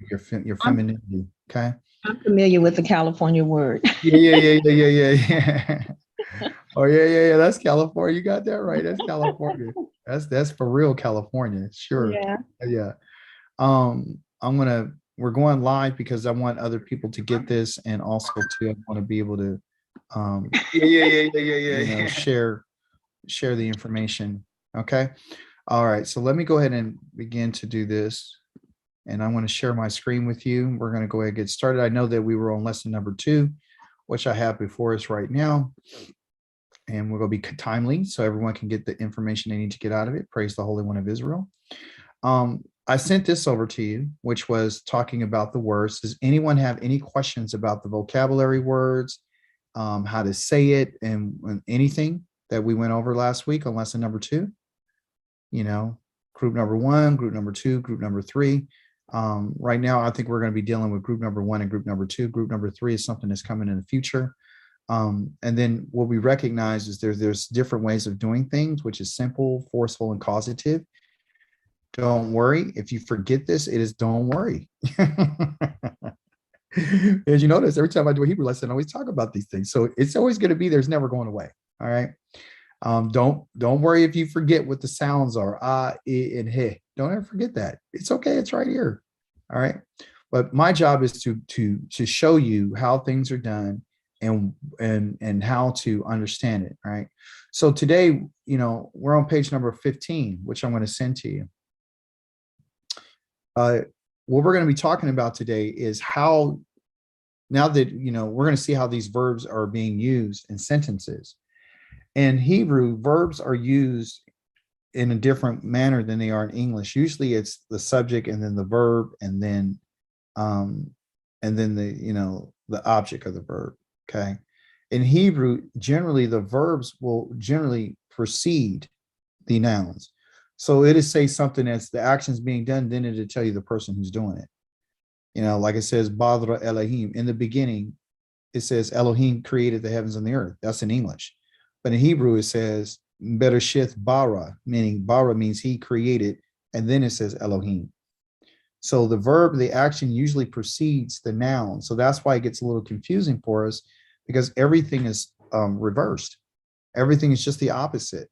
your I'm, femininity. Okay. I'm familiar with the California word. Yeah. Oh yeah. That's California. You got that right. That's California. That's for real California. Sure. Yeah. Yeah. I'm gonna we're going live because I want other people to get this, and also too I want to be able to share the information. Okay. All right. So let me go ahead and begin to do this. And I want to share my screen with you. We're going to go ahead and get started. I know that we were on lesson number 2, which I have before us right now. And we're going to be timely so everyone can get the information they need to get out of it. Praise the Holy One of Israel. I sent this over to you, which was talking about the words. Does anyone have any questions about the vocabulary words, how to say it, and anything that we went over last week on lesson number 2? Group number 1, group number 2, group number 3. Right now, I think we're going to be dealing with group number 1 and group number 2. Group number 3 is something that's coming in the future. And then what we recognize is there's different ways of doing things, which is simple, forceful, and causative. Don't worry. If you forget this, it is don't worry. As you notice, every time I do a Hebrew lesson, I always talk about these things. So it's always going to be there. It's never going away. All right. Don't worry if you forget what the sounds are. Ah, I, and he. Don't ever forget that. It's okay. It's right here. All right. But my job is to show you how things are done and how to understand it. All right. So today, we're on page number 15, which I'm going to send to you. What we're going to be talking about today is how, now that, we're going to see how these verbs are being used in sentences. In Hebrew, verbs are used in a different manner than they are in English. Usually it's the subject and then the verb and then the object of the verb. Okay. In Hebrew, generally the verbs will generally precede the nouns. So it is say something that's the actions being done, then it'll tell you the person who's doing it. Like it says, Badra Elohim. In the beginning, it says Elohim created the heavens and the earth. That's in English. But in Hebrew, it says Bereshith bara, meaning bara means he created, and then it says Elohim. So the verb, the action usually precedes the noun. So that's why it gets a little confusing for us, because everything is reversed. Everything is just the opposite,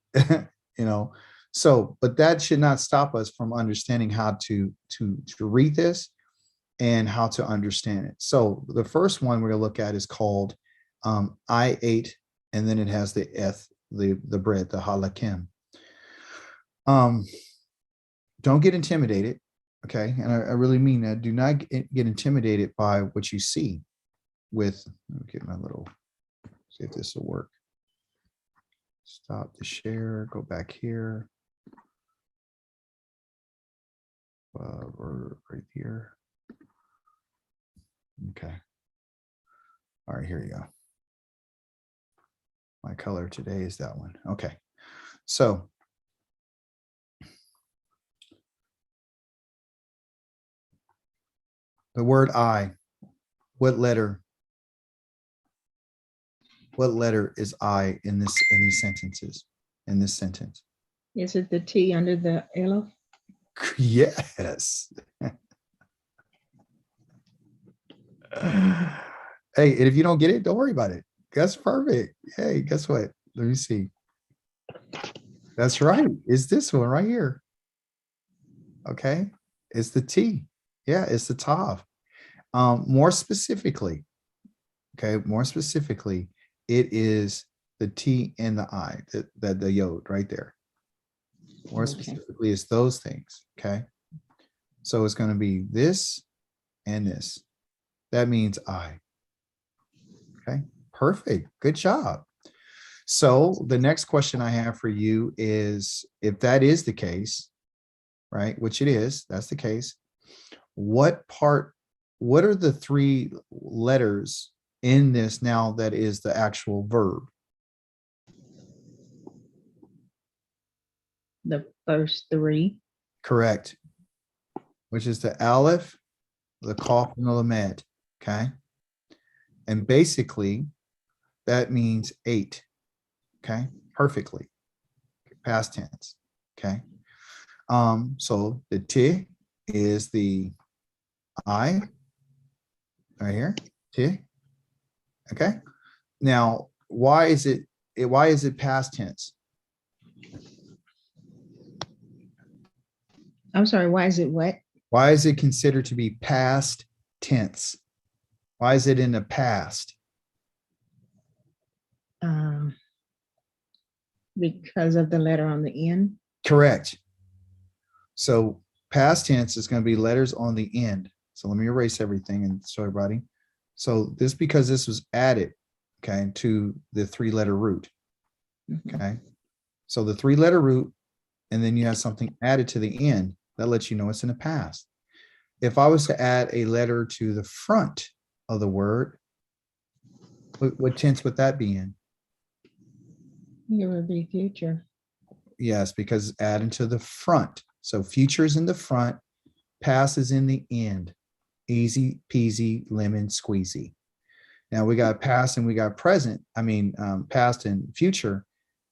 So, but that should not stop us from understanding how to read this and how to understand it. So the first one we're going to look at is called I ate, and then it has the eth, the bread, the halakim. Don't get intimidated, okay? And I really mean that. Do not get intimidated by what you see with, let me get my little, see if this will work. Stop the share, go back here. Right here. Okay. All right, here you go. My color today is that one. Okay. So the word I, what letter is I in these sentences, in this sentence? Is it the T under the Elo? Yes. Hey, and if you don't get it, don't worry about it. That's perfect. Hey, guess what? Let me see. That's right. It's this one right here. Okay. It's the T. Yeah, it's the Tav. More specifically, it is the T and the I, the yod right there. More specifically, it's those things. Okay. So it's going to be this and this. That means I. Okay. Perfect. Good job. So the next question I have for you is, if that is the case, right, which it is, that's the case, what are the 3 letters in this now that is the actual verb? The first 3. Correct. Which is the aleph, the qaf, and the lamed. Okay. And basically, that means 8. Okay. Perfectly. Past tense. Okay. So the T is the I, right here, T. Okay. Now, why is it past tense? I'm sorry, why is it what? Why is it considered to be past tense? Why is it in the past? Because of the letter on the end. Correct. So past tense is going to be letters on the end. So let me erase everything and show everybody. So this, because this was added, okay, to the 3-letter root. Okay. So the 3-letter root, and then you have something added to the end that lets you know it's in the past. If I was to add a letter to the front of the word, what tense would that be in? It would be future. Yes, because adding to the front. So future is in the front, past is in the end. Easy peasy lemon squeezy. Now we got past and we got present. I mean, past and future.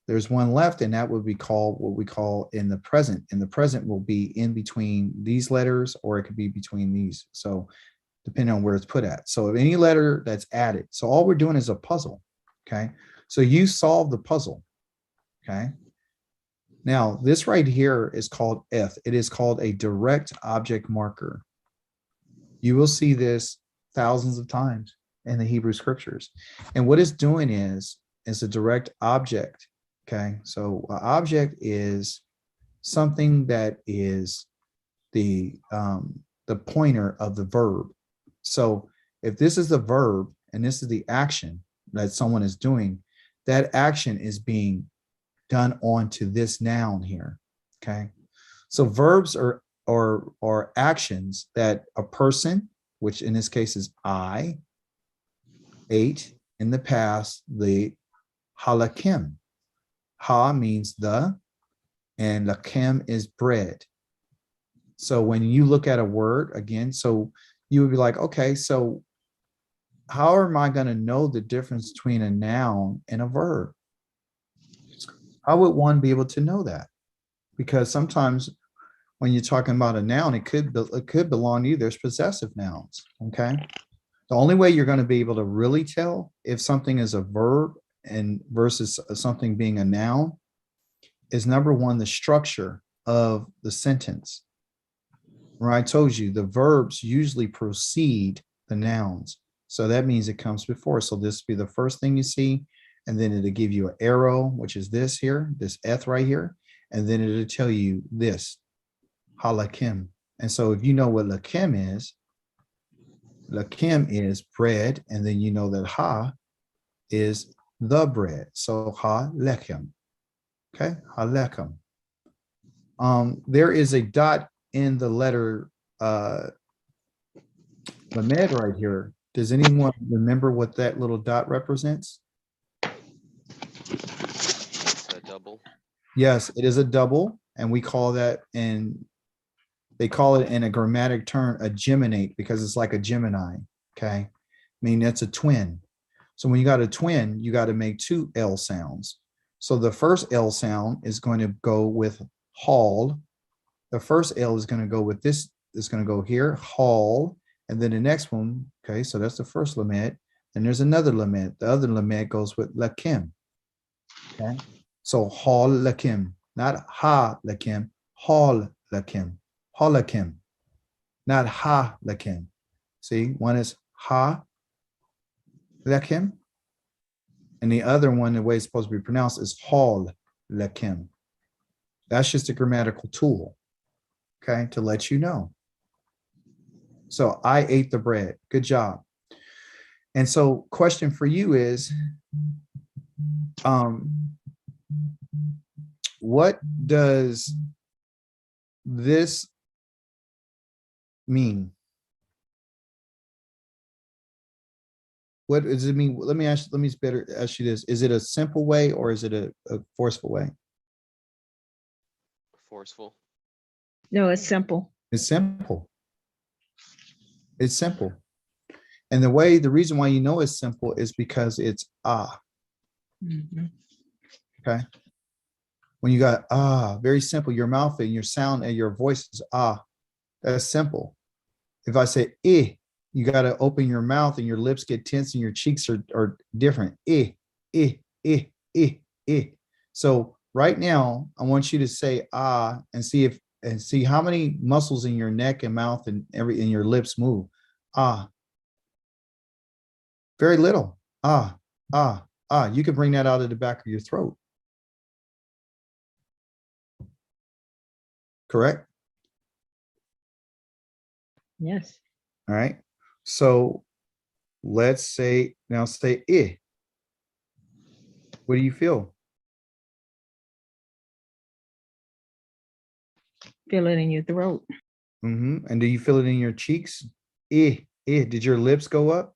There's one left, and that would be called what we call in the present. And the present will be in between these letters, or it could be between these. So depending on where it's put at. So any letter that's added. So all we're doing is a puzzle. Okay. So you solve the puzzle. Okay. Now this right here is called F. It is called a direct object marker. You will see this thousands of times in the Hebrew scriptures. And what it's doing is a direct object. Okay. So an object is something that is the pointer of the verb. So if this is the verb and this is the action that someone is doing, that action is being done onto this noun here. Okay. So verbs are actions that a person, which in this case is I, ate in the past the halakim. Ha means the, and lakim is bread. So when you look at a word again, so you would be like, okay, so how am I going to know the difference between a noun and a verb? How would one be able to know that? Because sometimes when you're talking about a noun, it could belong to you. There's possessive nouns. Okay. The only way you're going to be able to really tell if something is a verb and versus something being a noun is, number one, the structure of the sentence. Where I told you the verbs usually precede the nouns. So that means it comes before. So this will be the first thing you see. And then it'll give you an arrow, which is this here, this eth right here. And then it'll tell you this, halakim. And so if you know what lakim is bread. And then you know that ha is the bread. So ha lechem. Okay, ha lechem. There is a dot in the letter lamed right here. Does anyone remember what that little dot represents? It's a double. Yes, it is a double, and we call that, and they call it in a grammatic term a geminate, because it's like a Gemini. Okay, I mean that's a twin. So when you got a twin, you got to make 2 L sounds. So the first L sound is going to go with hall. The first L is going to go with this. It's going to go here, hall. And then the next one, okay, so that's the first lamed. And there's another lamed. The other lamed goes with lakim. Okay, so hall lakim, not ha lakim, hall lakim, halakim, not ha lakim. See, one is ha lakim, and the other one, the way it's supposed to be pronounced, is hall lakim. That's just a grammatical tool, okay, to let you know. So I ate the bread. Good job. And so question for you is, what does this mean? What does it mean? Let me better ask you this. Is it a simple way or is it a forceful way? Forceful. No, it's simple. It's simple. It's simple. And the reason why you know it's simple is because it's ah. Okay. When you got ah, very simple, your mouth and your sound and your voice is ah. That's simple. If I say eh, you got to open your mouth and your lips get tense and your cheeks are different. Eh, eh, eh, eh, eh. So right now, I want you to say ah and see how many muscles in your neck and mouth and in your lips move. Ah, very little. Ah, ah, ah. You can bring that out of the back of your throat. Correct? Yes. All right. So let's say now say eh. What do you feel? Feel it in your throat. And do you feel it in your cheeks? Eh, eh. Did your lips go up?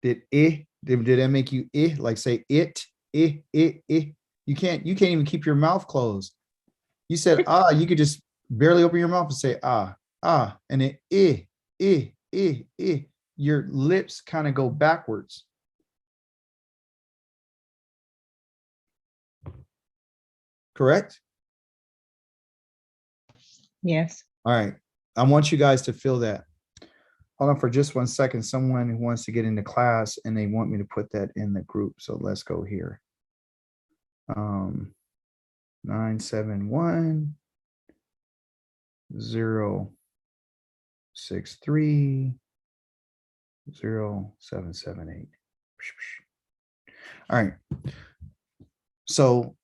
Did that make you like say it? You can't even keep your mouth closed. You said ah, you could just barely open your mouth and say ah, and then your lips kind of go backwards. Correct? Yes. All right. I want you guys to feel that. Hold on for just 1 second. Someone who wants to get into class and they want me to put that in the group. So let's go here. 971 063 0778. All right. So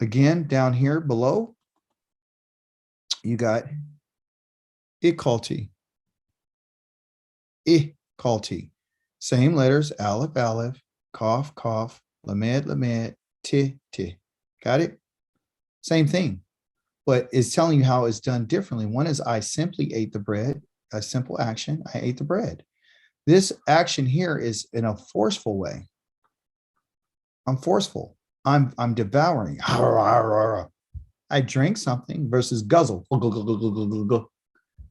again, down here below, you got ikalti. Ikalti. Same letters, aleph, aleph, cough, cough, lamed, lamed, ti, ti. Got it? Same thing. But it's telling you how it's done differently. One is I simply ate the bread, a simple action. I ate the bread. This action here is in a forceful way. I'm forceful. I'm devouring. I drank something versus guzzle.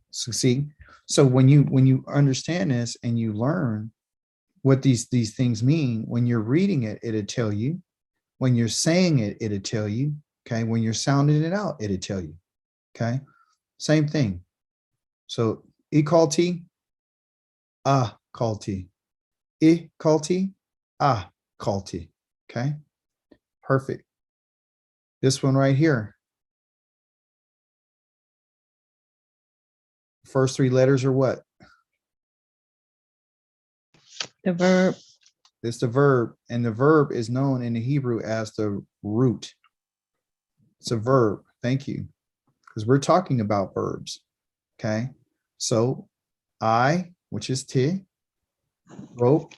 So see, so when you understand this and you learn what these things mean, when you're reading it, it'll tell you. When you're saying it, it'll tell you. Okay. When you're sounding it out, it'll tell you. Okay. Same thing. So equality, quality, equality, quality. Okay. Perfect. This one right here. First three letters are what? The verb. It's the verb, and the verb is known in the Hebrew as the root. It's a verb. Thank you. Because we're talking about verbs. Okay. So I, which is ti, rope,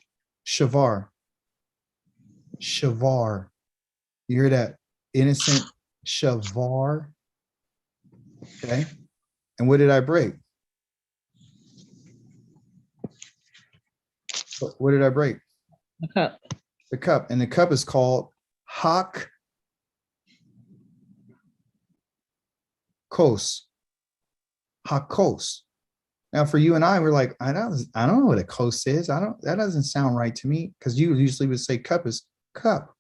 shavar. Shavar. You hear that? Innocent shavar. Okay. And what did I break? What did I break? The cup. The cup. And the cup is called hak kos. Hakos. Now for you and I, we're like, I don't know what a kos is. That doesn't sound right to me, because you usually would say cup is cup.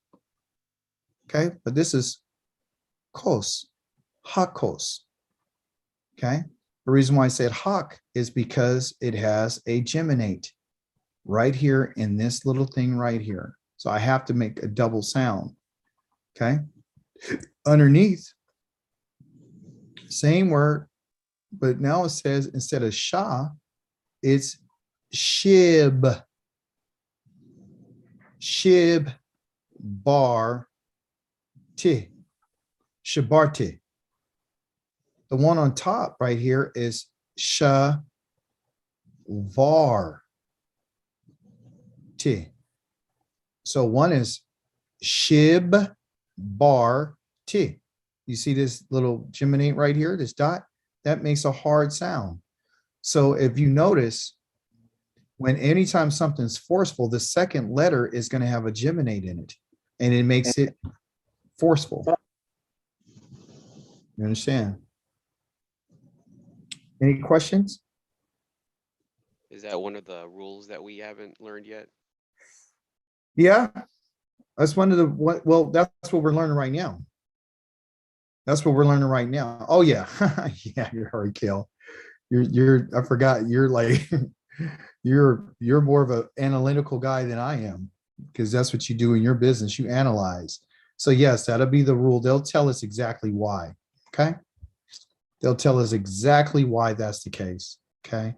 Okay, but this is kos, hakos. Okay, the reason why I said hak is because it has a geminate right here in this little thing right here. So I have to make a double sound. Okay, underneath, same word, but now it says instead of sha, it's shib. Shib bar ti. Shibarti. The one on top right here is shavar ti. So one is shib bar ti. You see this little geminate right here, this dot? That makes a hard sound. So if you notice, when anytime something's forceful, the second letter is going to have a geminate in it, and it makes it forceful. You understand? Any questions? Is that one of the rules that we haven't learned yet? Yeah, that's one of the well, that's what we're learning right now. That's what we're learning right now. Oh yeah, yeah, you're right, Kale. I forgot, you're like, you're more of an analytical guy than I am, because that's what you do in your business. You analyze. So yes, that'll be the rule. They'll tell us exactly why. Okay. They'll tell us exactly why that's the case. Okay.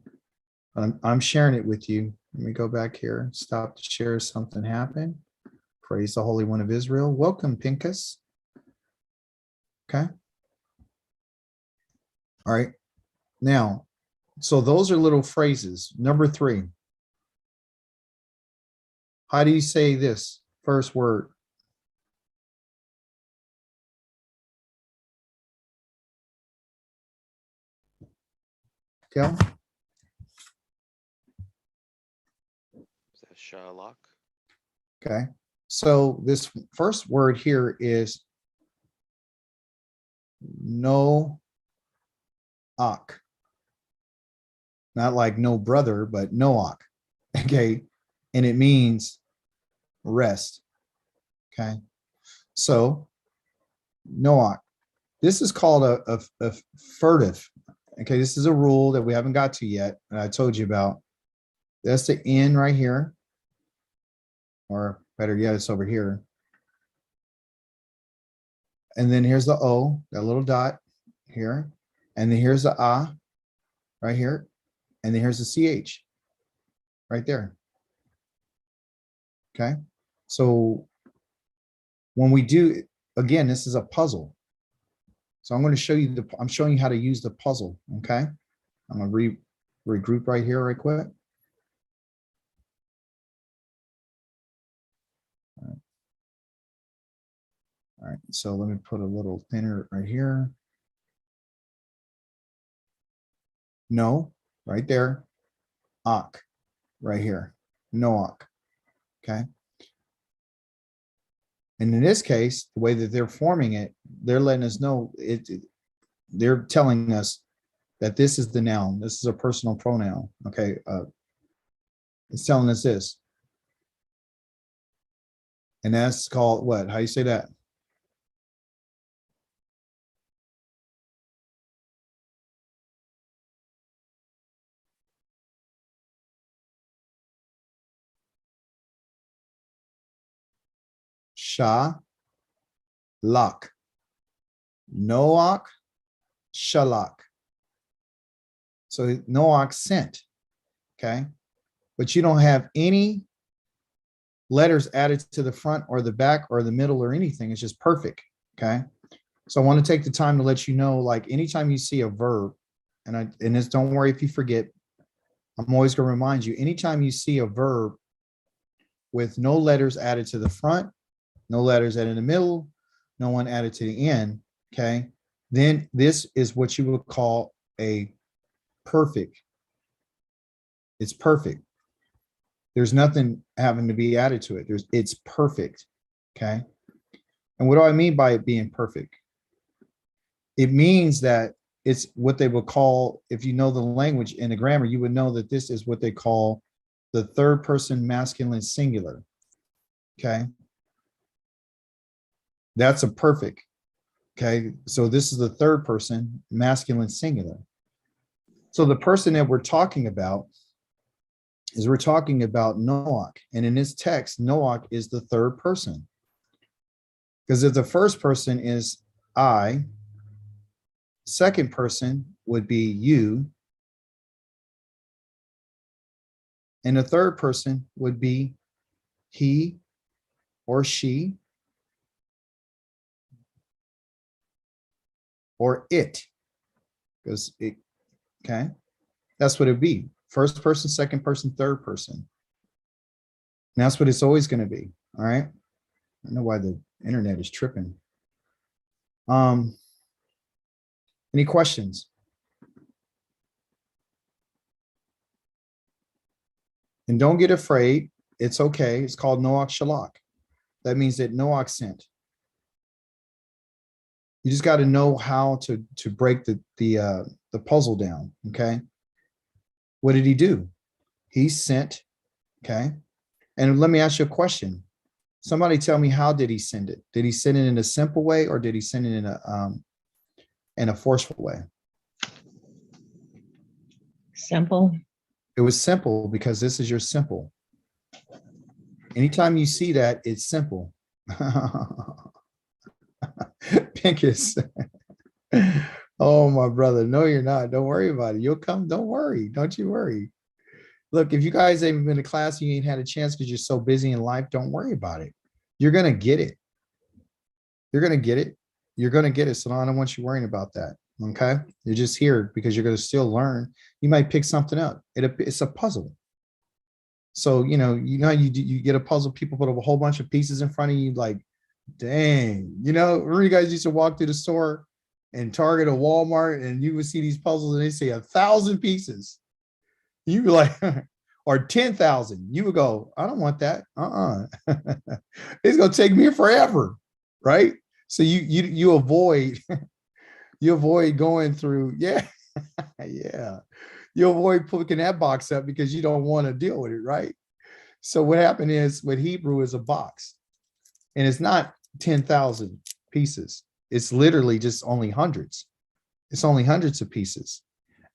I'm sharing it with you. Let me go back here. Stop to share. Something happened. Praise the Holy One of Israel. Welcome, Pincus. Okay. All right. Now, so those are little phrases. Number 3. How do you say this first word? Kel? Is that Sherlock? Okay. So this first word here is no ak. Not like no brother, but noach. Okay. And it means rest. Okay. So noach. This is called a furtive. Okay. This is a rule that we haven't got to yet, and I told you about. That's the N right here. Or better yet, it's over here. And then here's the O, that little dot here. And then here's the A right here. And then here's the CH right there. Okay. So when we do, again, this is a puzzle. So I'm going to show you I'm showing you how to use the puzzle. Okay. I'm going to regroup right here right quick. All right. So let me put a little thinner right here. No, right there. Ak, right here. Noach. Okay. And in this case, the way that they're forming it, they're letting us know they're telling us that this is the noun. This is a personal pronoun. Okay. It's telling us this. And that's called what? How you say that? Shalak. Noach, Shalak. So Noach sent. Okay. But you don't have any letters added to the front or the back or the middle or anything. It's just perfect. Okay. So I want to take the time to let you know, like anytime you see a verb, and this, don't worry if you forget, I'm always going to remind you, anytime you see a verb with no letters added to the front, no letters added in the middle, no one added to the end, okay, then this is what you would call a perfect. It's perfect. There's nothing having to be added to it. It's perfect, okay? And what do I mean by it being perfect? It means that it's what they would call, if you know the language and the grammar, you would know that this is what they call the third person masculine singular, okay? That's a perfect, okay? So this is the third person masculine singular. So the person that we're talking about is we're talking about Noach. And in this text, Noach is the third person. Because if the first person is I, second person would be you, and the third person would be he or she or it. Because it, okay, that's what it'd be. First person, second person, third person. And that's what it's always going to be. All right. I don't know why the internet is tripping. Any questions? And don't get afraid. It's okay. It's called Noach Shalak. That means that Noach sent. You just got to know how to break the puzzle down. Okay. What did he do? He sent. Okay. And let me ask you a question. Somebody tell me, how did he send it? Did he send it in a simple way, or did he send it in a forceful way? Simple. It was simple because this is your simple. Anytime you see that, it's simple. Pincus. Oh, my brother. No, you're not. Don't worry about it. You'll come. Don't worry. Don't you worry. Look, if you guys haven't been to class, you ain't had a chance because you're so busy in life. Don't worry about it. You're going to get it. You're going to get it. You're going to get it. So I don't want you worrying about that. Okay. You're just here because you're going to still learn. You might pick something up. It's a puzzle. So, you get a puzzle, people put up a whole bunch of pieces in front of you, like, dang, remember you guys used to walk through the store and Target or Walmart and you would see these puzzles and they say 1,000 pieces. You be like, or 10,000. You would go, I don't want that. It's going to take me forever. Right. So you avoid, you avoid going through. Yeah. Yeah. You avoid picking that box up because you don't want to deal with it. Right. So what happened is with Hebrew is a box and it's not 10,000 pieces. It's literally just only hundreds. It's only hundreds of pieces.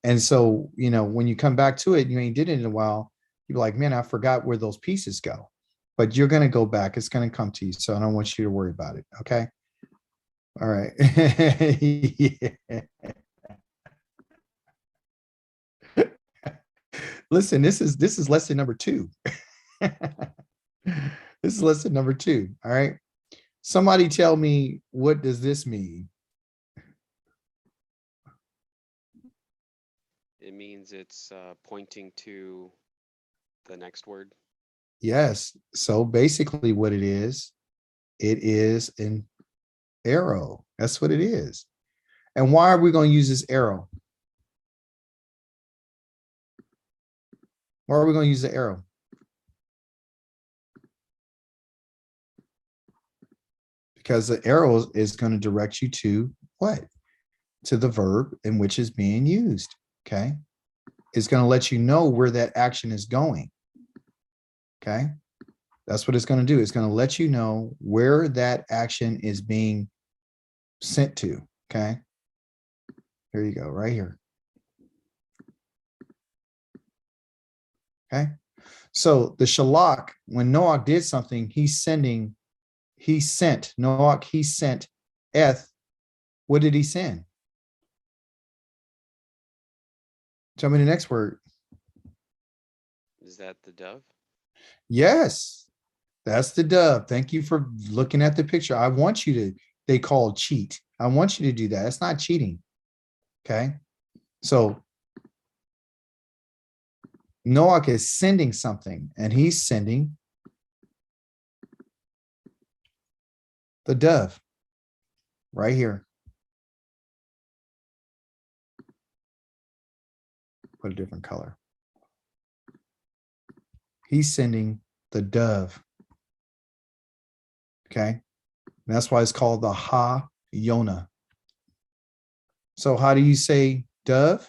And so, when you come back to it, you ain't did it in a while, you're like, man, I forgot where those pieces go. But you're going to go back. It's going to come to you. So I don't want you to worry about it. Okay. All right. Yeah. Listen, this is lesson number 2. This is lesson number 2. All right. Somebody tell me, what does this mean? It means it's pointing to the next word. Yes. So basically what it is an arrow. That's what it is. And why are we going to use this arrow? Why are we going to use the arrow? Because the arrow is going to direct you to what? To the verb in which is being used. Okay. It's going to let you know where that action is going. Okay. That's what it's going to do. It's going to let you know where that action is being sent to. Okay. Here you go, right here. Okay. So the shalach, when Noah did something, he sent eth. What did he send? Tell me the next word. Is that the dove? Yes, that's the dove. Thank you for looking at the picture. I want you to, they call cheat. I want you to do that. It's not cheating. Okay. So Noah is sending something and he's sending the dove right here. Put a different color. He's sending the dove. Okay. And that's why it's called the Ha Yonah. So how do you say dove?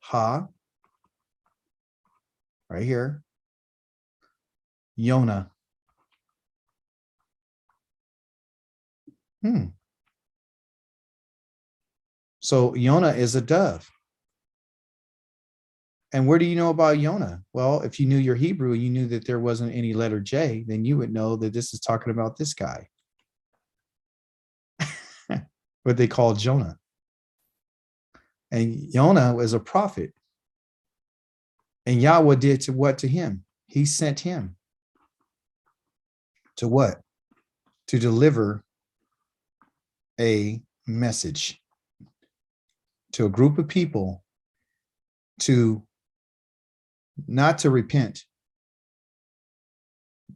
Ha. Right here. Yonah. So Yonah is a dove. And where do you know about Yonah? Well, if you knew your Hebrew, you knew that there wasn't any letter J, then you would know that this is talking about this guy. What they call Jonah. And Yonah was a prophet. And Yahweh did to what to him? He sent him. To what? To deliver a message to a group of people to not to repent.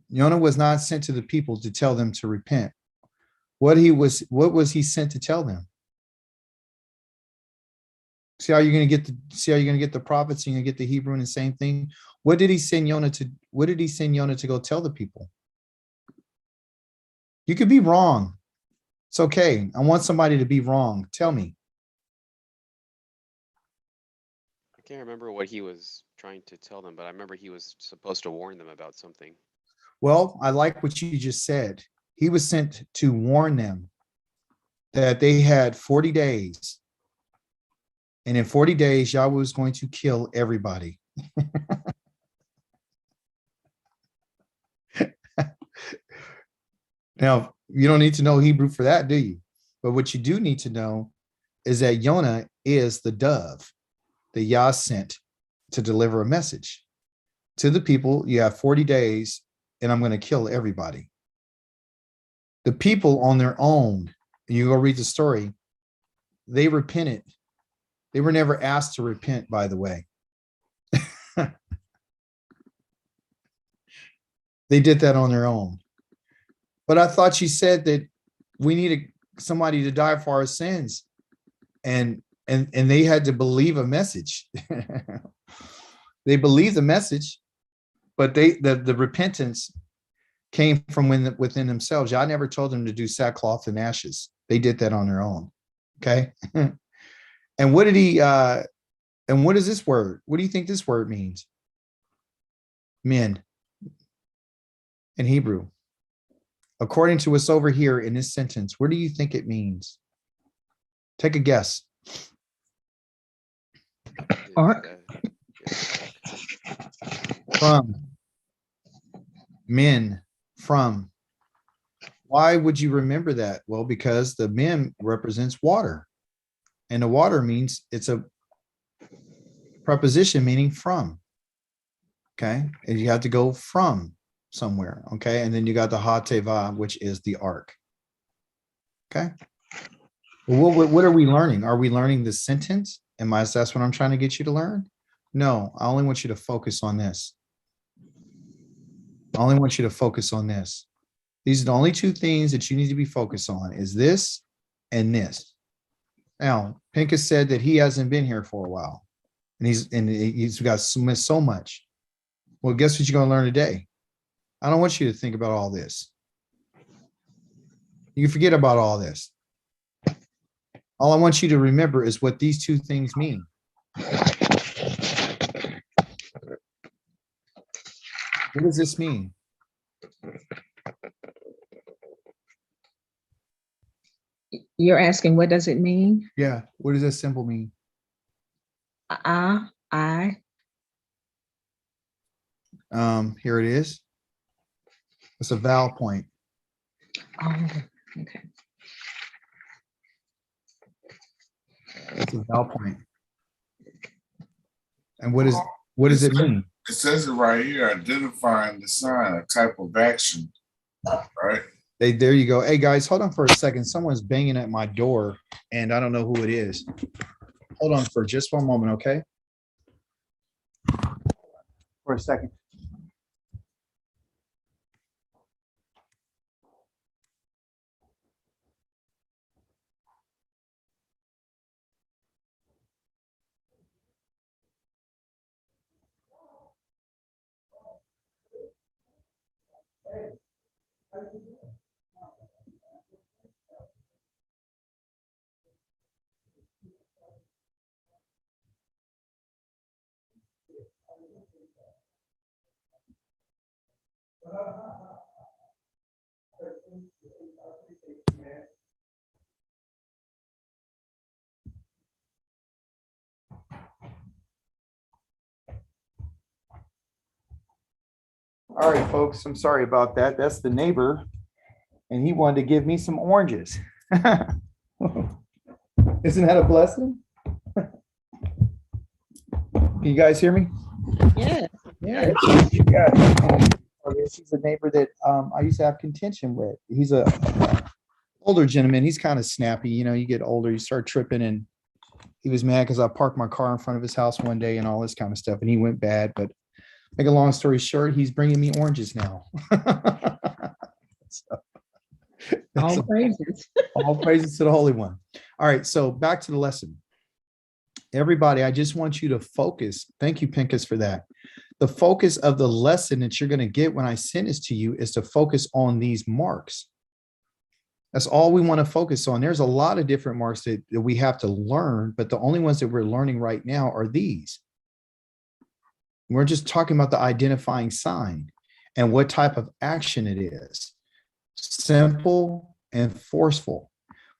Yonah was not sent to the people to tell them to repent. What was he sent to tell them? See how you're going to get the prophets, you're going to get the Hebrew in the same thing. What did he send Yonah to? What did he send Yonah to go tell the people? You could be wrong. It's okay. I want somebody to be wrong. Tell me. I can't remember what he was trying to tell them, but I remember he was supposed to warn them about something. Well, I like what you just said. He was sent to warn them that they had 40 days And in 40 days, Yahweh was going to kill everybody. Now, you don't need to know Hebrew for that, do you? But what you do need to know is that Yonah is the dove that Yah sent to deliver a message to the people. You have 40 days and I'm going to kill everybody. The people on their own, you go read the story, they repented. They were never asked to repent, by the way. They did that on their own. But I thought she said that we needed somebody to die for our sins. And they had to believe a message. They believed the message, but the repentance came from within themselves. I never told them to do sackcloth and ashes. They did that on their own. Okay. And what did he and what is this word? What do you think this word means? Men in Hebrew. According to what's over here in this sentence, what do you think it means? Take a guess. Ark. From. Men. From. Why would you remember that? Well, because the men represents water. And the water means it's a preposition meaning from. Okay. And you have to go from somewhere. Okay. And then you got the ha-teva, which is the ark. Okay. Well, what are we learning? Are we learning the sentence? That's what I'm trying to get you to learn? No, I only want you to focus on this. I only want you to focus on this. These are the only two things that you need to be focused on is this and this. Now, Pincus said that he hasn't been here for a while and he's got missed so much. Well, guess what you're going to learn today? I don't want you to think about all this. You can forget about all this. All I want you to remember is what these two things mean. What does this mean? You're asking, what does it mean? Yeah. What does that symbol mean? I. Here it is. It's a vowel point. Oh, okay. It's a vowel point. And what does it mean? It says it right here, identifying the sign, a type of action, right? There you go. Hey guys, hold on for a second. Someone's banging at my door and I don't know who it is. Hold on for just one moment, okay? For a second. All right, folks, I'm sorry about that. That's the neighbor, and he wanted to give me some oranges. Isn't that a blessing? Can you guys hear me? Yeah. Yeah. He's a neighbor that I used to have contention with. He's a older gentleman. He's kind of snappy. You know, you get older, you start tripping, and he was mad because I parked my car in front of his house one day and all this kind of stuff, and he went bad. But make a long story short, he's bringing me oranges now. All praises. All praises to the Holy One. All right, so back to the lesson. Everybody, I just want you to focus. Thank you, Pincus, for that. The focus of the lesson that you're going to get when I send this to you is to focus on these marks. That's all we want to focus on. There's a lot of different marks that we have to learn, but the only ones that we're learning right now are these. We're just talking about the identifying sign and what type of action it is. Simple and forceful.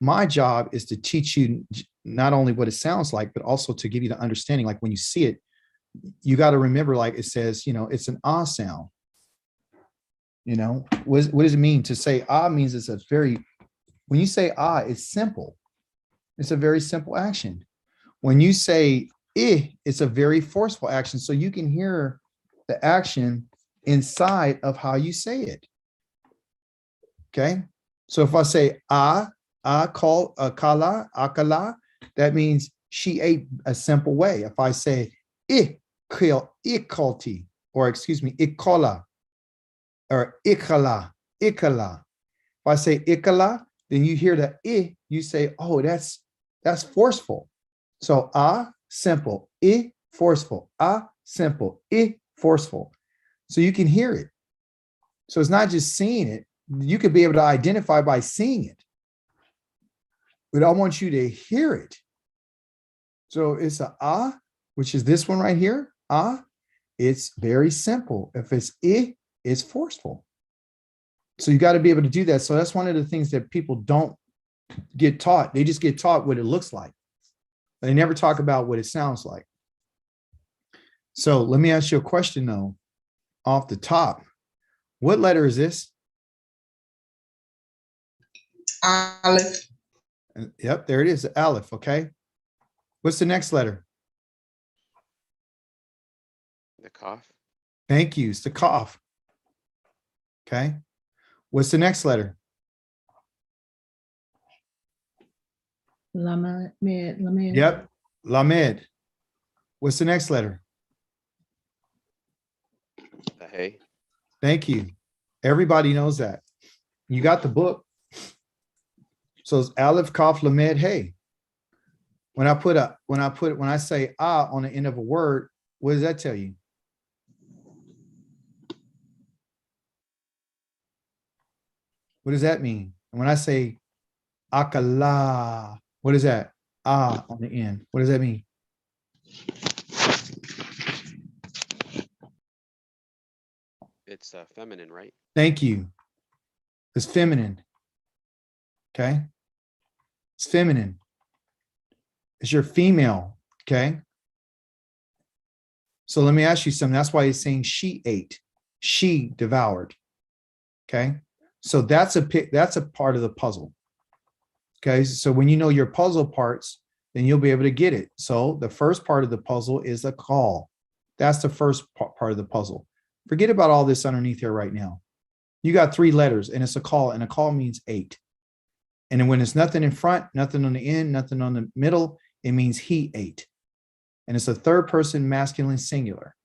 My job is to teach you not only what it sounds like, but also to give you the understanding. Like when you see it, you got to remember, like it says, it's an ah sound. What does it mean to say ah? Means it's when you say ah, it's simple. It's a very simple action. When you say it's a very forceful action. So you can hear the action inside of how you say it. Okay. So if I say kala, akala, that means she ate a simple way. If I say ikalti, or excuse me, ikola, or ikala. If I say ikala, then you hear the you say, oh, that's forceful. So simple, forceful, simple, forceful. So you can hear it. So it's not just seeing it. You could be able to identify by seeing it. But I want you to hear it. So it's a which is this one right here. It's very simple. If it's it's forceful. So you got to be able to do that. So that's one of the things that people don't get taught. They just get taught what it looks like. They never talk about what it sounds like. So let me ask you a question though, off the top. What letter is this? Aleph. Yep, there it is, the Aleph, okay? What's the next letter? The cough. Thank you, it's the Kaf. Okay. What's the next letter? Lamed. Yep, Lamed. What's the next letter? The hay. Thank you. Everybody knows that. You got the book. So it's Aleph, Kaf, Lamed, Hey. When I say on the end of a word, what does that tell you? What does that mean? And when I say akala, what is that? On the end. What does that mean? It's feminine, right? Thank you. It's feminine. Okay. It's feminine. It's your female. Okay. So let me ask you something. That's why he's saying she ate. She devoured. Okay. So that's a part of the puzzle. Okay. So when you know your puzzle parts, then you'll be able to get it. So the first part of the puzzle is a call. That's the first part of the puzzle. Forget about all this underneath here right now. You got 3 letters and it's a call, and a call means 8. And then when there's nothing in front, nothing on the end, nothing on the middle, it means he ate. And it's a third person masculine singular.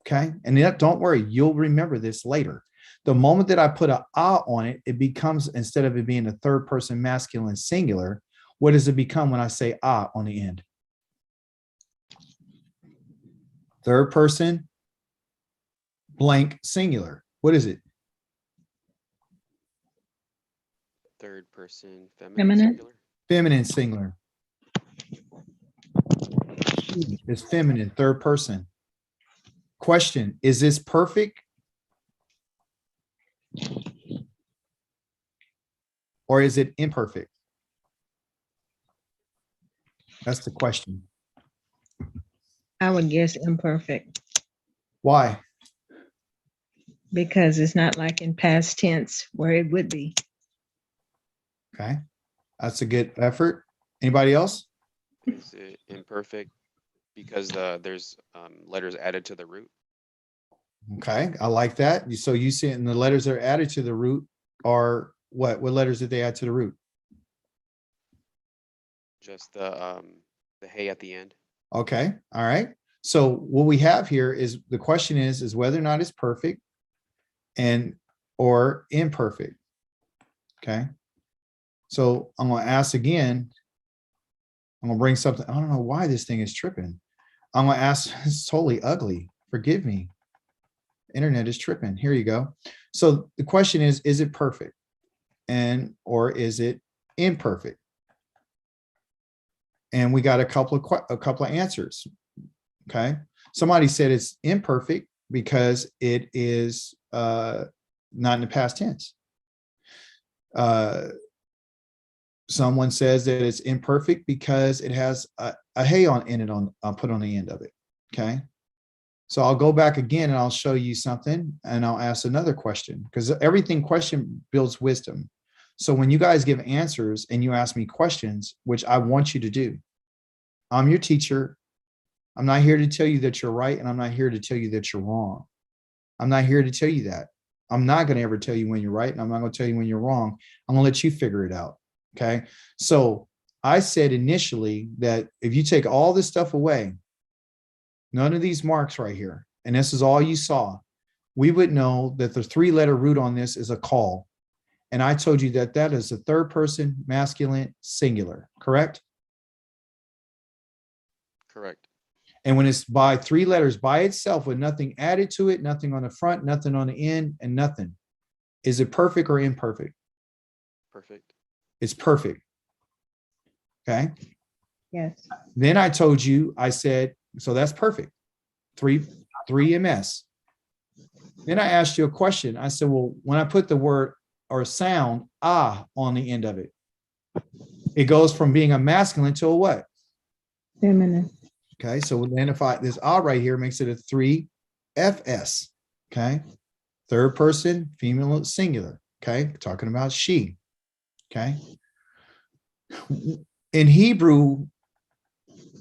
Okay. And yet, don't worry, you'll remember this later. The moment that I put a on it, it becomes, instead of it being a third person masculine singular, what does it become when I say on the end? Third person blank singular. What is it? Third person feminine. Feminine. Singular. Feminine singular. It's feminine, third person. Question, is this perfect? Or is it imperfect? That's the question. I would guess imperfect Why? because it's not like in past tense where it would be. Okay, that's a good effort. Anybody else? Is it imperfect because there's letters added to the root? Okay, I like that. So you see, and the letters that are added to the root are what? What letters did they add to the root? Just the hay at the end. Okay, all right. So what we have here is the question is whether or not it's perfect or imperfect. Okay. So I'm going to ask again. I'm going to bring something. I don't know why this thing is tripping. I'm going to ask. It's totally ugly. Forgive me. Internet is tripping. Here you go. So the question is it perfect? Or is it imperfect? And we got a couple of answers. Okay. Somebody said it's imperfect because it is not in the past tense. Someone says that it's imperfect because it has a hey on in it on put on the end of it. Okay. So I'll go back again and I'll show you something and I'll ask another question because everything question builds wisdom. So when you guys give answers and you ask me questions, which I want you to do, I'm your teacher. I'm not here to tell you that you're right. And I'm not here to tell you that you're wrong. I'm not here to tell you that. I'm not going to ever tell you when you're right. And I'm not going to tell you when you're wrong. I'm going to let you figure it out. Okay. So I said initially that if you take all this stuff away, none of these marks right here, and this is all you saw, we would know that the 3-letter root on this is a call. And I told you that that is a third person masculine singular, correct? Correct. And when it's by 3 letters by itself with nothing added to it, nothing on the front, nothing on the end, and nothing, is it perfect or imperfect? Perfect. It's perfect. Okay. Yes. Then I told you, I said, so that's perfect. 3 MS. Then I asked you a question. I said, well, when I put the word or sound on the end of it, it goes from being a masculine to a what? Feminine. Okay, so then if this right here makes it a 3 FS. Okay, third person female singular. Okay, talking about she. Okay, in Hebrew,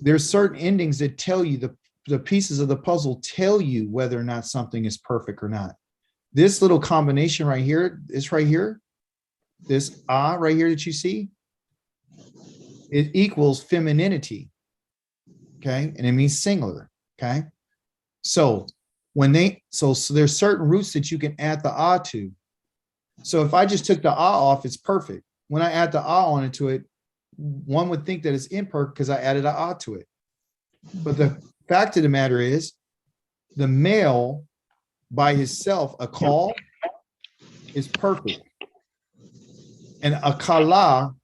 there's certain endings that tell you the pieces of the puzzle tell you whether or not something is perfect or not. This little combination right here, this right here, this right here that you see, it equals femininity. Okay, and it means singular. Okay, so when so there's certain roots that you can add the to. So if I just took the off, it's perfect. When I add the onto it, one would think that it's imperfect because I added a to it. But the fact of the matter is, the male by himself, a call, is perfect, and a kala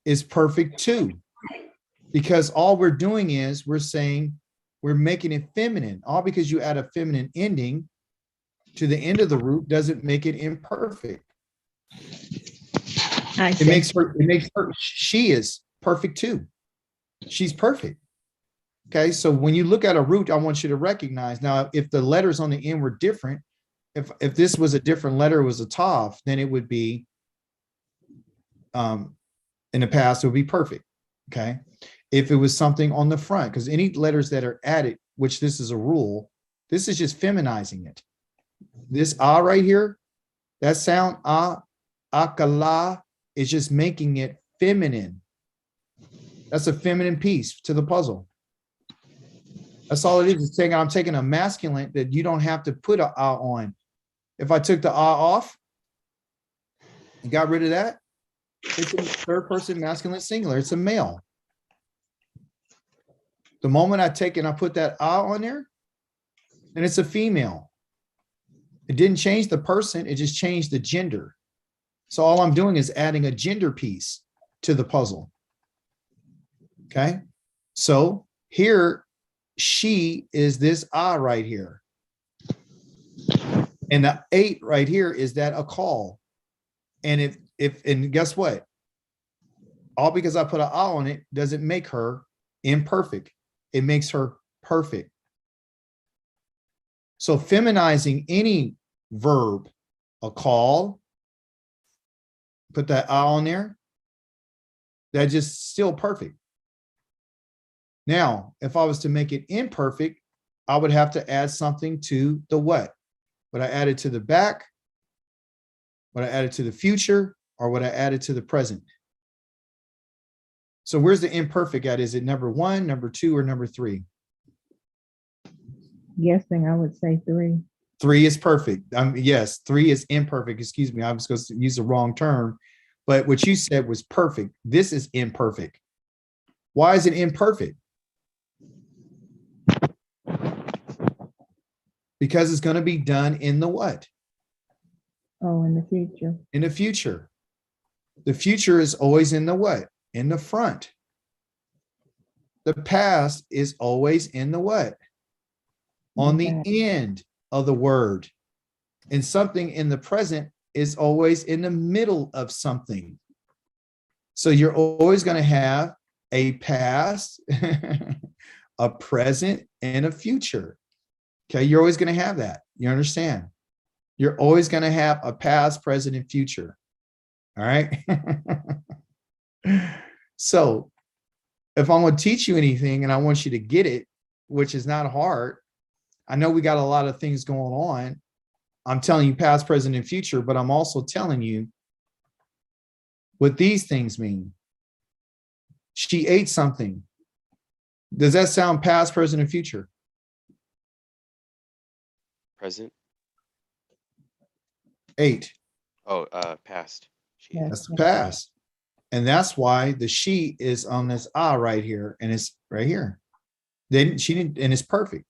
is perfect too. Because all we're doing is we're saying we're making it feminine. All because you add a feminine ending to the end of the root doesn't make it imperfect. It makes her, she is perfect too. She's perfect. Okay, so when you look at a root, I want you to recognize now if the letters on the end were different, if this was a different letter, it was a tav, then it would be in the past, it would be perfect. Okay. If it was something on the front, because any letters that are added, which this is a rule, this is just feminizing it. This right here, that sound akala is just making it feminine. That's a feminine piece to the puzzle. That's all it is. It's saying I'm taking a masculine that you don't have to put a on. If I took the off and got rid of that, it's a third person masculine singular. It's a male. The moment I take and I put that on there, then it's a female. It didn't change the person, it just changed the gender. So all I'm doing is adding a gender piece to the puzzle. Okay. So here, she is this right here. And the 8 right here is that a call. And and guess what? All because I put an on it doesn't make her imperfect. It makes her perfect. So feminizing any verb, a call, put that on there, that's just still perfect. Now, if I was to make it imperfect, I would have to add something to the what? Would I add it to the back? Would I add it to the future? Or would I add it to the present? So where's the imperfect at? Is it number 1, number 2, or number 3? Guessing, I would say 3. 3 is perfect. Yes, 3 is imperfect. Excuse me. I was supposed to use the wrong term, but what you said was perfect. This is imperfect. Why is it imperfect? Because it's going to be done in the what? Oh, in the future. In the future. The future is always in the what? In the front. The past is always in the what? On the end of the word. And something in the present is always in the middle of something. So you're always going to have a past, a present, and a future. Okay, you're always going to have that. You understand? You're always going to have a past, present, and future. All right. So if I'm going to teach you anything and I want you to get it, which is not hard, I know we got a lot of things going on. I'm telling you past, present, and future, but I'm also telling you what these things mean. She ate something. Does that sound past, present, and future? Present. Ate. Oh, past. She Yeah. That's the past. And that's why the she is on this right here, and it's right here. Then she didn't, and it's perfect.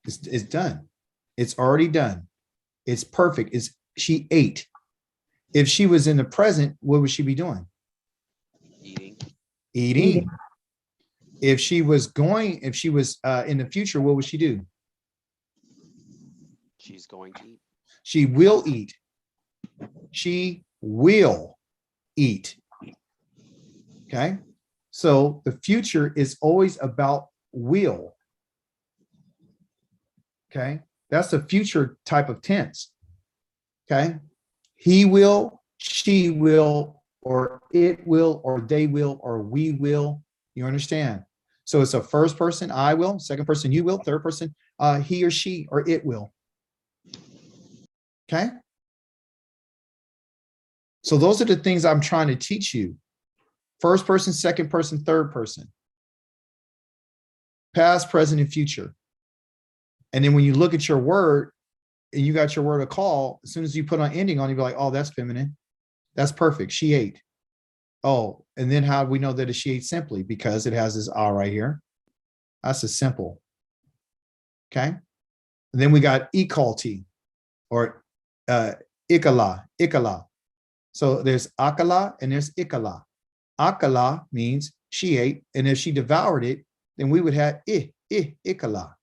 It's done. It's already done. It's perfect. She ate. If she was in the present, what would she be doing? eating. Eating. If she was in the future, what would she do? She's going to eat. She will eat. She will eat. Okay. So the future is always about will. Okay. That's the future type of tense. Okay. He will, she will, or it will, or they will, or we will. You understand? So it's a first person, I will, second person, you will, third person, he or she, or it will. Okay. So those are the things I'm trying to teach you. First person, second person, third person. Past, present, and future. And then when you look at your word and you got your word of call, as soon as you put an ending on, you'll be like, oh, that's feminine. That's perfect. She ate. Oh, and then how do we know that she ate simply? Because it has this right here. That's a simple. Okay. And then we got equality or ikala. So there's akala and there's ikala. Akala means she ate, and if she devoured it, then we would have ikala.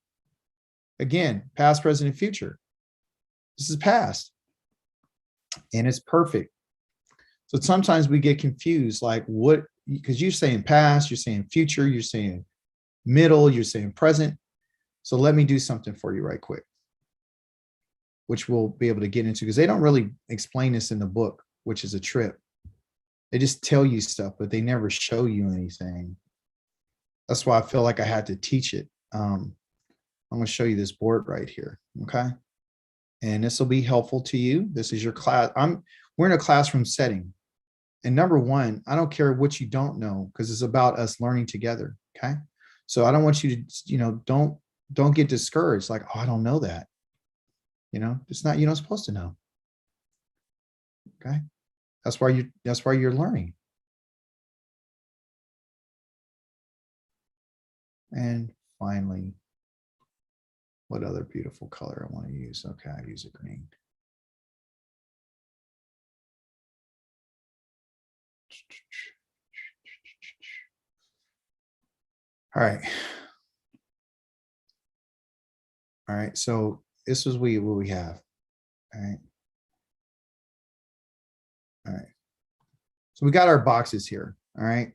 Again, past, present, and future. This is past, and it's perfect. So sometimes we get confused, like what, because you're saying past, you're saying future, you're saying middle, you're saying present. So let me do something for you right quick, which we'll be able to get into, because they don't really explain this in the book, which is a trip. They just tell you stuff, but they never show you anything. That's why I feel like I had to teach it. I'm going to show you this board right here. Okay. And this will be helpful to you. This is your class. We're in a classroom setting. And number one, I don't care what you don't know, because it's about us learning together. Okay. So I don't want you to, don't get discouraged. Like, oh, I don't know that. It's not, you're not supposed to know. Okay. That's why you're learning. And finally, what other beautiful color I want to use? Okay, I use a green. All right. All right. So this is what we have. All right. All right. So we got our boxes here. All right.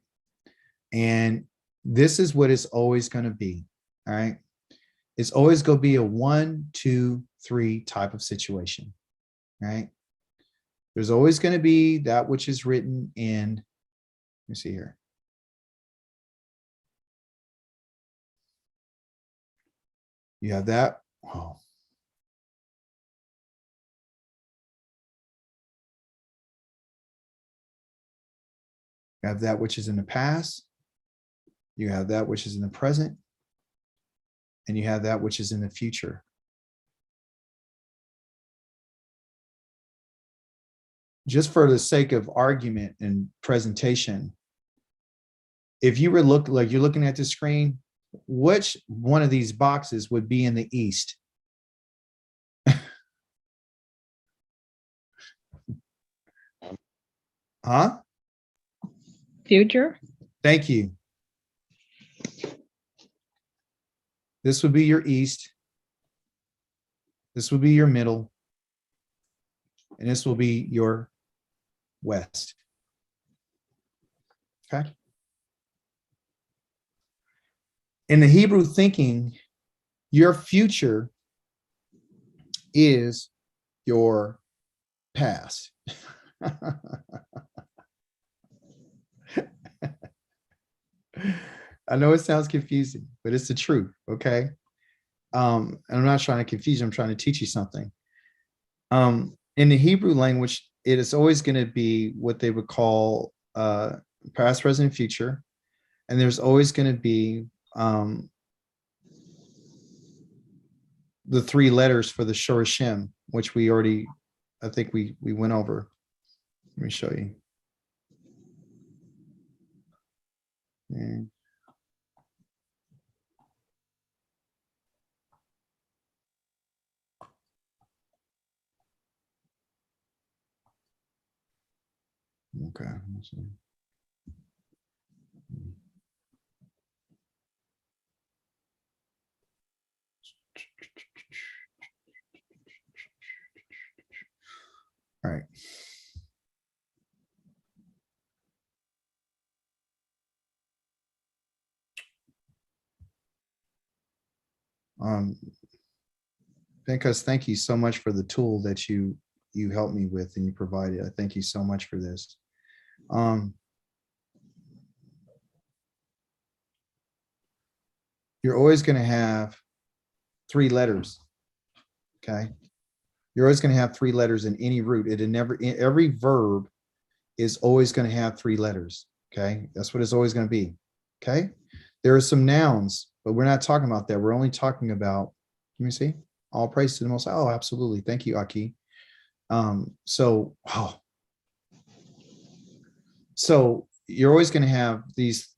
And this is what it's always going to be. All right. It's always going to be a 1, 2, 3 type of situation. Right. There's always going to be that which is written in, let me see here. You have that. Oh. You have that which is in the past. You have that which is in the present. And you have that which is in the future. Just for the sake of argument and presentation, if you were you're looking at the screen, which one of these boxes would be in the east? Huh? Future. Thank you. This would be your east. This would be your middle. And this will be your west. Okay. In the Hebrew thinking, your future is your past. I know it sounds confusing, but it's the truth. Okay. And I'm not trying to confuse you. I'm trying to teach you something. In the Hebrew language, it is always going to be what they would call past, present, future. And there's always going to be the three letters for the Shorashim, which we already, I think we went over. Let me show you. And okay. Let's see. All right. Because thank you so much for the tool that you helped me with and you provided. I thank you so much for this. You're always going to have three letters. Okay. You're always going to have three letters in any root. Every verb is always going to have three letters. Okay. That's what it's always going to be. Okay. There are some nouns, but we're not talking about that. We're only talking about, let me see, all praise to the Most High. Oh, absolutely. Thank you, Aki. So you're always going to have these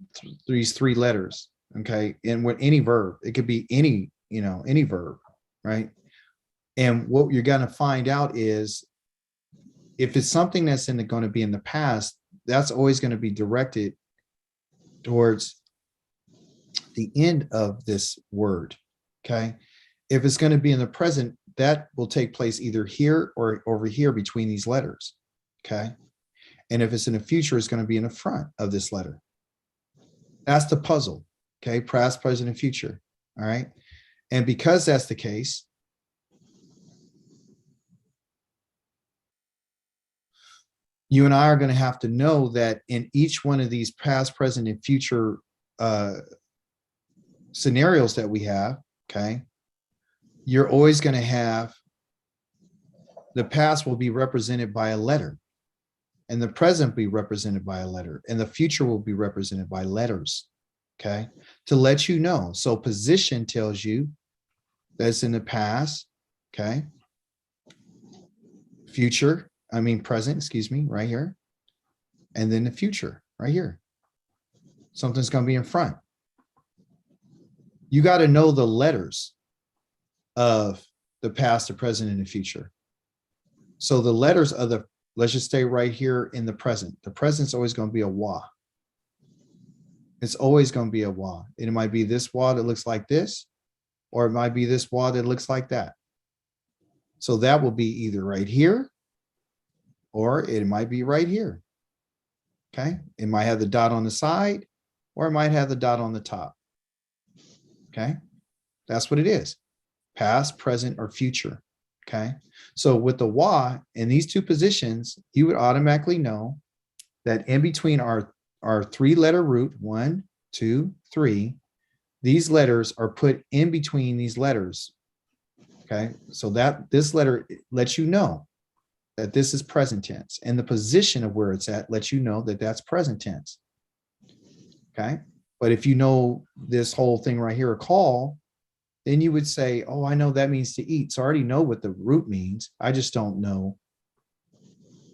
three letters. Okay. And with any verb, it could be any verb, right? And what you're going to find out is if it's something that's going to be in the past, that's always going to be directed towards the end of this word. Okay. If it's going to be in the present, that will take place either here or over here between these letters. Okay. And if it's in the future, it's going to be in the front of this letter. That's the puzzle. Okay. Past, present, and future. All right. And because that's the case, you and I are going to have to know that in each one of these past, present, and future scenarios that we have, okay, you're always going to have the past will be represented by a letter, and the present be represented by a letter, and the future will be represented by letters, okay, to let you know. So position tells you that's in the past, okay, present, excuse me, right here, and then the future right here. Something's going to be in front. You got to know the letters of the past, the present, and the future. So the letters of let's just stay right here in the present. The present's always going to be a wa. It's always going to be a wa. It might be this wa that looks like this, or it might be this wa that looks like that. So that will be either right here, or it might be right here. Okay. It might have the dot on the side, or it might have the dot on the top. Okay. That's what it is. Past, present, or future. Okay. So with the wa in these two positions, you would automatically know that in between our three-letter root, 1, 2, 3, these letters are put in between these letters. Okay. So that this letter lets you know that this is present tense, and the position of where it's at lets you know that that's present tense. Okay. But if you know this whole thing right here, a call, then you would say, oh, I know that means to eat. So I already know what the root means. I just don't know,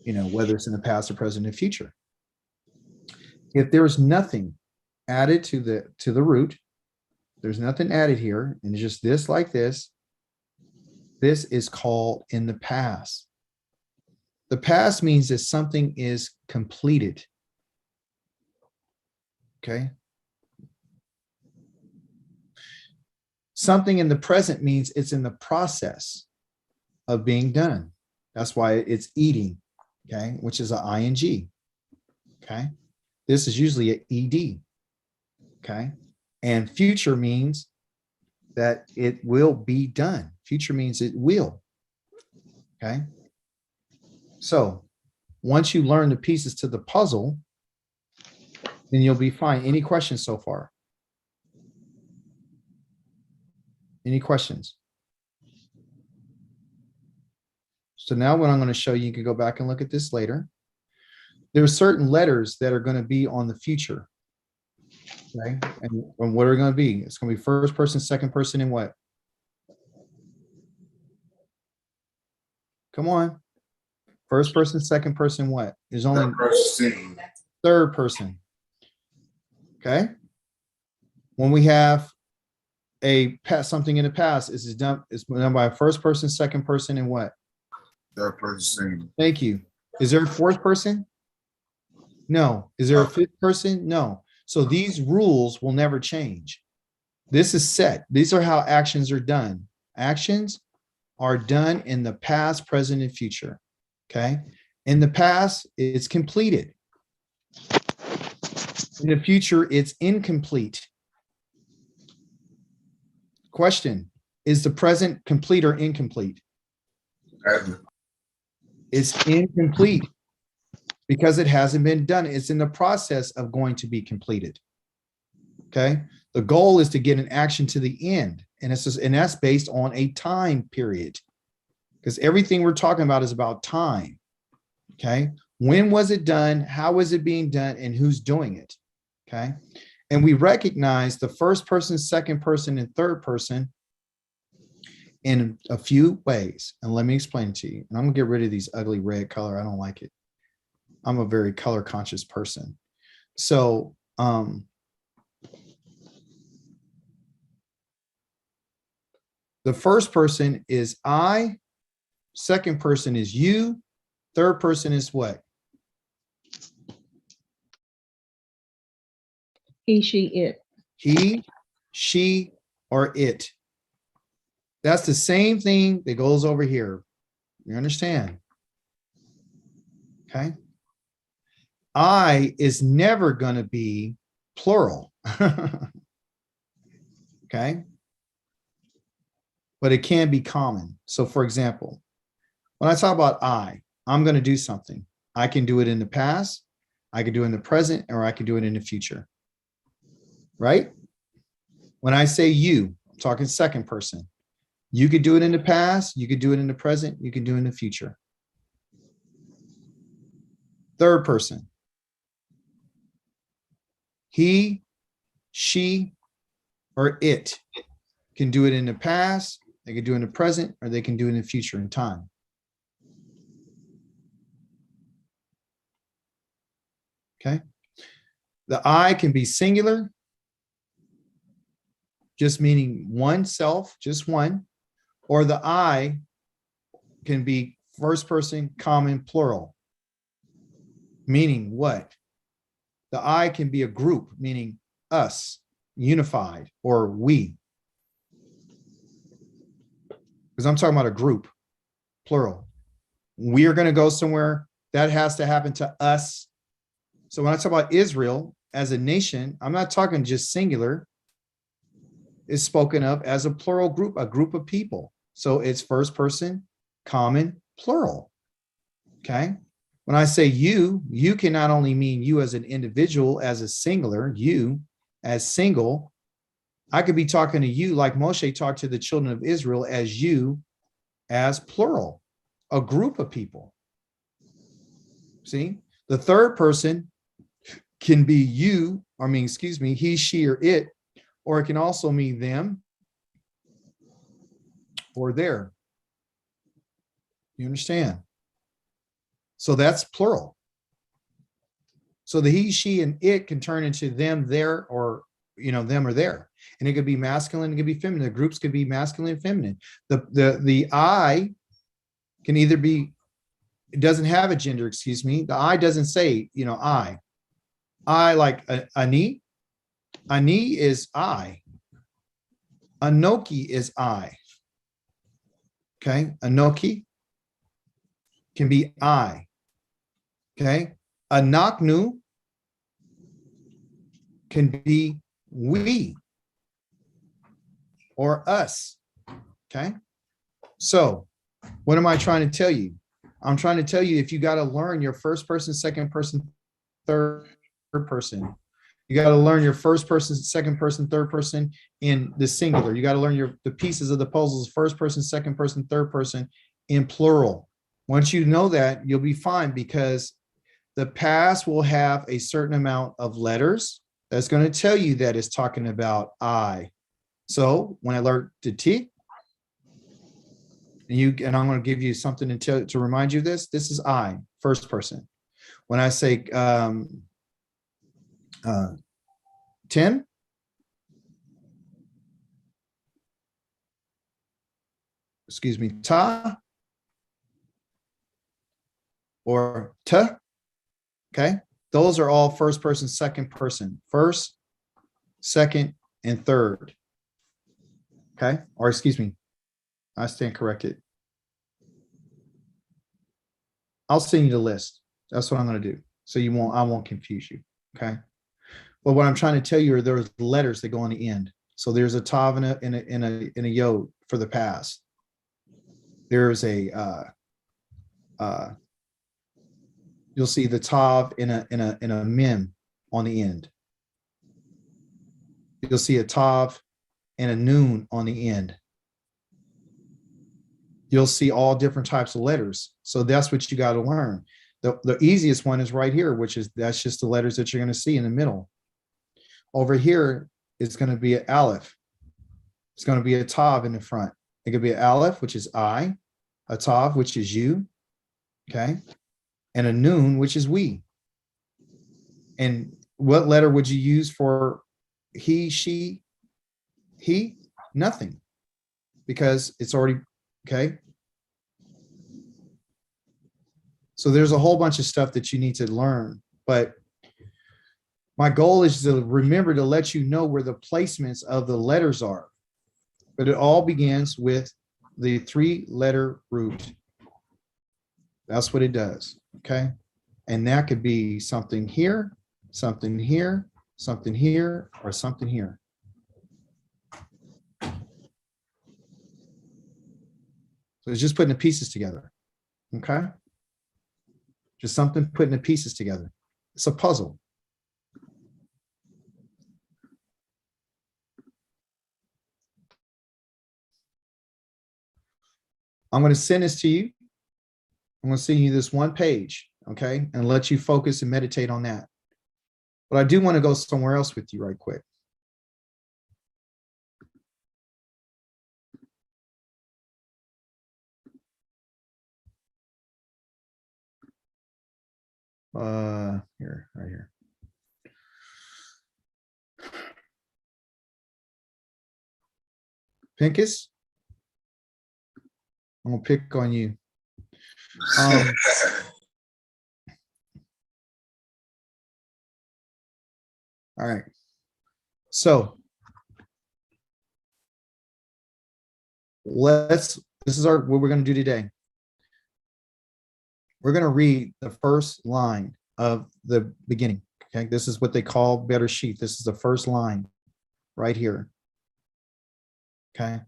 whether it's in the past or present or future. If there's nothing added to the root, there's nothing added here, and it's just this like this is called in the past. The past means that something is completed. Okay. Something in the present means it's in the process of being done. That's why it's eating, okay, which is an ing. Okay. This is usually an ED. Okay. And future means that it will be done. Future means it will. Okay. So once you learn the pieces to the puzzle, then you'll be fine. Any questions so far? Any questions? So now what I'm going to show you, you can go back and look at this later. There are certain letters that are going to be on the future. Okay. And what are going to be? It's going to be first person, second person, and what? Come on. First person, second person, what? There's only Third person singular. third person. Okay. When we have something in the past, it's done by a first person, second person, and what? Third person singular. Thank you. Is there a fourth person? No. Is there a fifth person? No. So these rules will never change. This is set. These are how actions are done. Actions are done in the past, present, and future. Okay. In the past, it's completed. In the future, it's incomplete. Question, is the present complete or incomplete? It's incomplete because it hasn't been done. It's in the process of going to be completed. Okay. The goal is to get an action to the end. And that's based on a time period, because everything we're talking about is about time. Okay. When was it done? How is it being done? And who's doing it? Okay. And we recognize the first person, second person, and third person in a few ways. And let me explain to you. And I'm gonna get rid of these ugly red color. I don't like it. I'm a very color conscious person. So the first person is I, second person is you, third person is what? He, she, it. He, she, or it. That's the same thing that goes over here. You understand? Okay. I is never going to be plural. Okay. But it can be common. So for example, when I talk about I'm going to do something. I can do it in the past, I can do it in the present, or I can do it in the future. Right? When I say you, I'm talking second person. You could do it in the past, you could do it in the present, you can do it in the future. Third person. He, she, or it can do it in the past, they can do it in the present, or they can do it in the future in time. Okay. The I can be singular, just meaning one self, just one, or the I can be first person, common, plural. Meaning what? The I can be a group, meaning us, unified, or we. Because I'm talking about a group, plural. We are going to go somewhere, that has to happen to us. So when I talk about Israel as a nation, I'm not talking just singular. It's spoken of as a plural group, a group of people. So it's first person, common, plural. Okay. When I say you can not only mean you as an individual, as a singular, you as single. I could be talking to you like Moshe talked to the children of Israel as you as plural, a group of people. See, the third person can be you, he, she, or it, or it can also mean them or their. You understand? So that's plural. So the he, she, and it can turn into them, their, or them or their. And it could be masculine, it could be feminine. The groups could be masculine and feminine. The I can either be, it doesn't have a gender, excuse me. The I doesn't say, I like Ani. Ani is I. Anoki is I. Okay. Anoki can be I. Okay. Anaknu can be we or us. Okay. So what am I trying to tell you? I'm trying to tell you, if you got to learn your first person, second person, third person, you got to learn your first person, second person, third person in the singular. You got to learn the pieces of the puzzles, first person, second person, third person in plural. Once you know that, you'll be fine, because the past will have a certain amount of letters that's going to tell you that it's talking about I. So when I learned the T, and I'm going to give you something to remind you of this. This is I, first person. When I say 10, excuse me, ta, or ta, okay? Those are all first person, second person, first, second, and third, okay? Or excuse me, I stand corrected. I'll send you the list. That's what I'm going to do. So I won't confuse you, okay? But what I'm trying to tell you are there's letters that go on the end. So there's a tav and a yod for the past. There's a you'll see the tav in a mem on the end. You'll see a tav and a noon on the end. You'll see all different types of letters. So that's what you got to learn. The easiest one is right here, that's just the letters that you're going to see in the middle. Over here, it's going to be an aleph. It's going to be a tav in the front. It could be an aleph, which is I, a tav, which is you, okay, and a noon, which is we. And what letter would you use for he, she, he? Nothing, because it's already, okay. So there's a whole bunch of stuff that you need to learn, but my goal is to remember to let you know where the placements of the letters are. But it all begins with the 3-letter root. That's what it does, okay? And that could be something here, something here, something here, or something here. So it's just putting the pieces together, okay? Just something putting the pieces together. It's a puzzle. I'm going to send this to you. I'm going to send you this one page, okay, and let you focus and meditate on that. But I do want to go somewhere else with you right quick. Here, right here. Pincus, I'm gonna pick on you. All right. So this is what we're going to do today. We're going to read the first line of the beginning. Okay. This is what they call better sheet. This is the first line right here. Okay.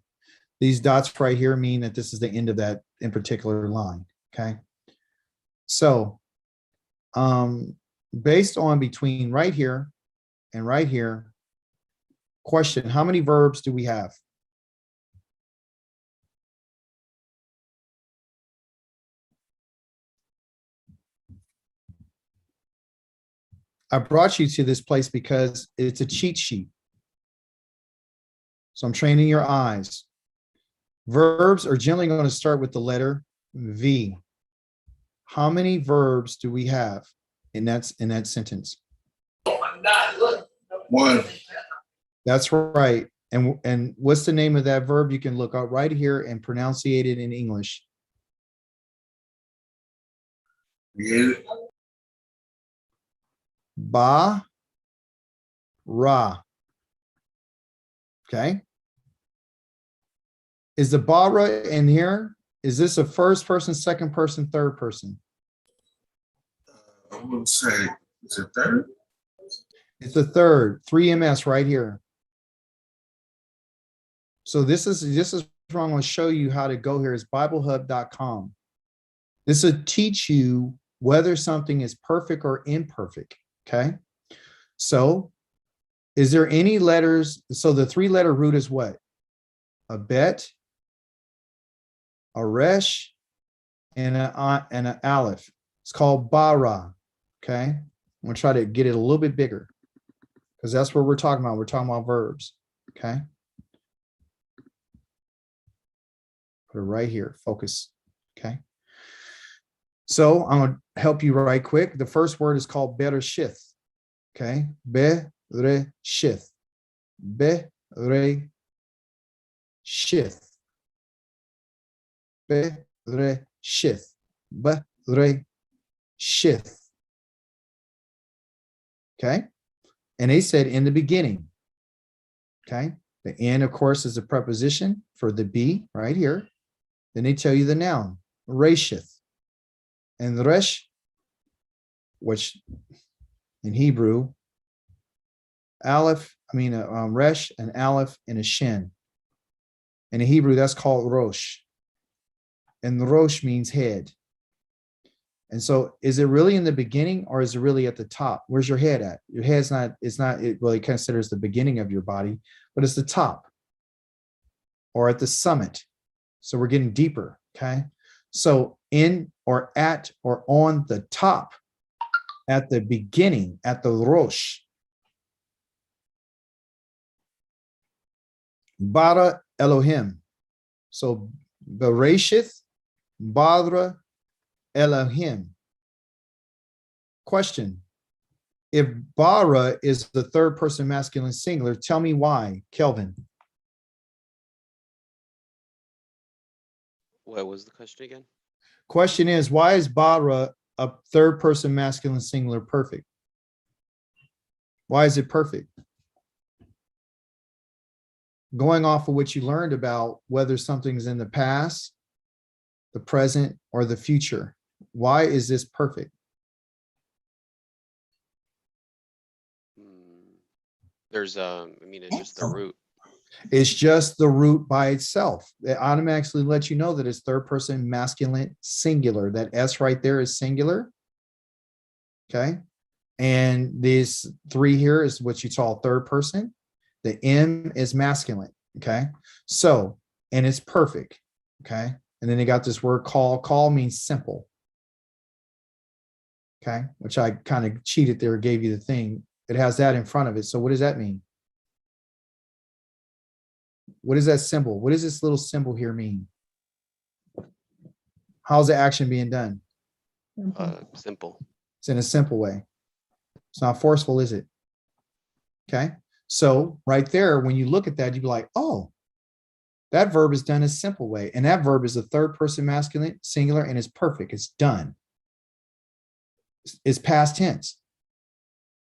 These dots right here mean that this is the end of that in particular line. Okay. So, based on between right here and right here, question, how many verbs do we have? I brought you to this place because it's a cheat sheet. So I'm training your eyes. Verbs are generally going to start with the letter V. How many verbs do we have in that sentence? One. That's right. And what's the name of that verb? You can look up right here and pronunciate it in English. Yeah. Ba, ra. Okay. Is the ba, ra in here? Is this a first person, second person, third person? I would say, is it third? It's the third, 3MS right here. So this is where I'm going to show you how to go here is BibleHub.com. This will teach you whether something is perfect or imperfect. Okay. So is there any letters? So the 3-letter root is what? A bet, a resh, and an aleph. It's called bara. Okay. I'm going to try to get it a little bit bigger because that's what we're talking about. We're talking about verbs. Okay. Put it right here. Focus. Okay. So I'm going to help you right quick. The first word is called bereshith. Okay. Bereshith. Bereshith. Bereshith. Bereshith. Okay. And they said in the beginning. Okay. The N, of course, is a preposition for the be right here. Then they tell you the noun, reshith. And the resh, which in Hebrew, resh, an aleph, and a shin. And in Hebrew, that's called rosh. And the rosh means head. And so is it really in the beginning or is it really at the top? Where's your head at? Your head's not, it really considers the beginning of your body, but it's the top or at the summit. So we're getting deeper, okay? So in or at or on the top, at the beginning, at the rosh. Bara Elohim. So Bereshith, Badra Elohim. Question. If bara is the third person masculine singular, tell me why, Kelvin. What was the question again? Question is, why is bara a third person masculine singular perfect? Why is it perfect? Going off of what you learned about whether something's in the past, the present, or the future. Why is this perfect? There's it's just the root. It's just the root by itself. It automatically lets you know that it's third person masculine singular. That S right there is singular. Okay. And these 3 here is what you call third person. The M is masculine. Okay. So, and it's perfect. Okay. And then they got this word call. Call means simple. Okay. Which I kind of cheated there, gave you the thing. It has that in front of it. So what does that mean? What is that symbol? What does this little symbol here mean? How's the action being done? Simple. It's in a simple way. It's not forceful, is it? Okay. So right there, when you look at that, you'd be like, oh, that verb is done a simple way. And that verb is the third person masculine singular and it's perfect. It's done. It's past tense.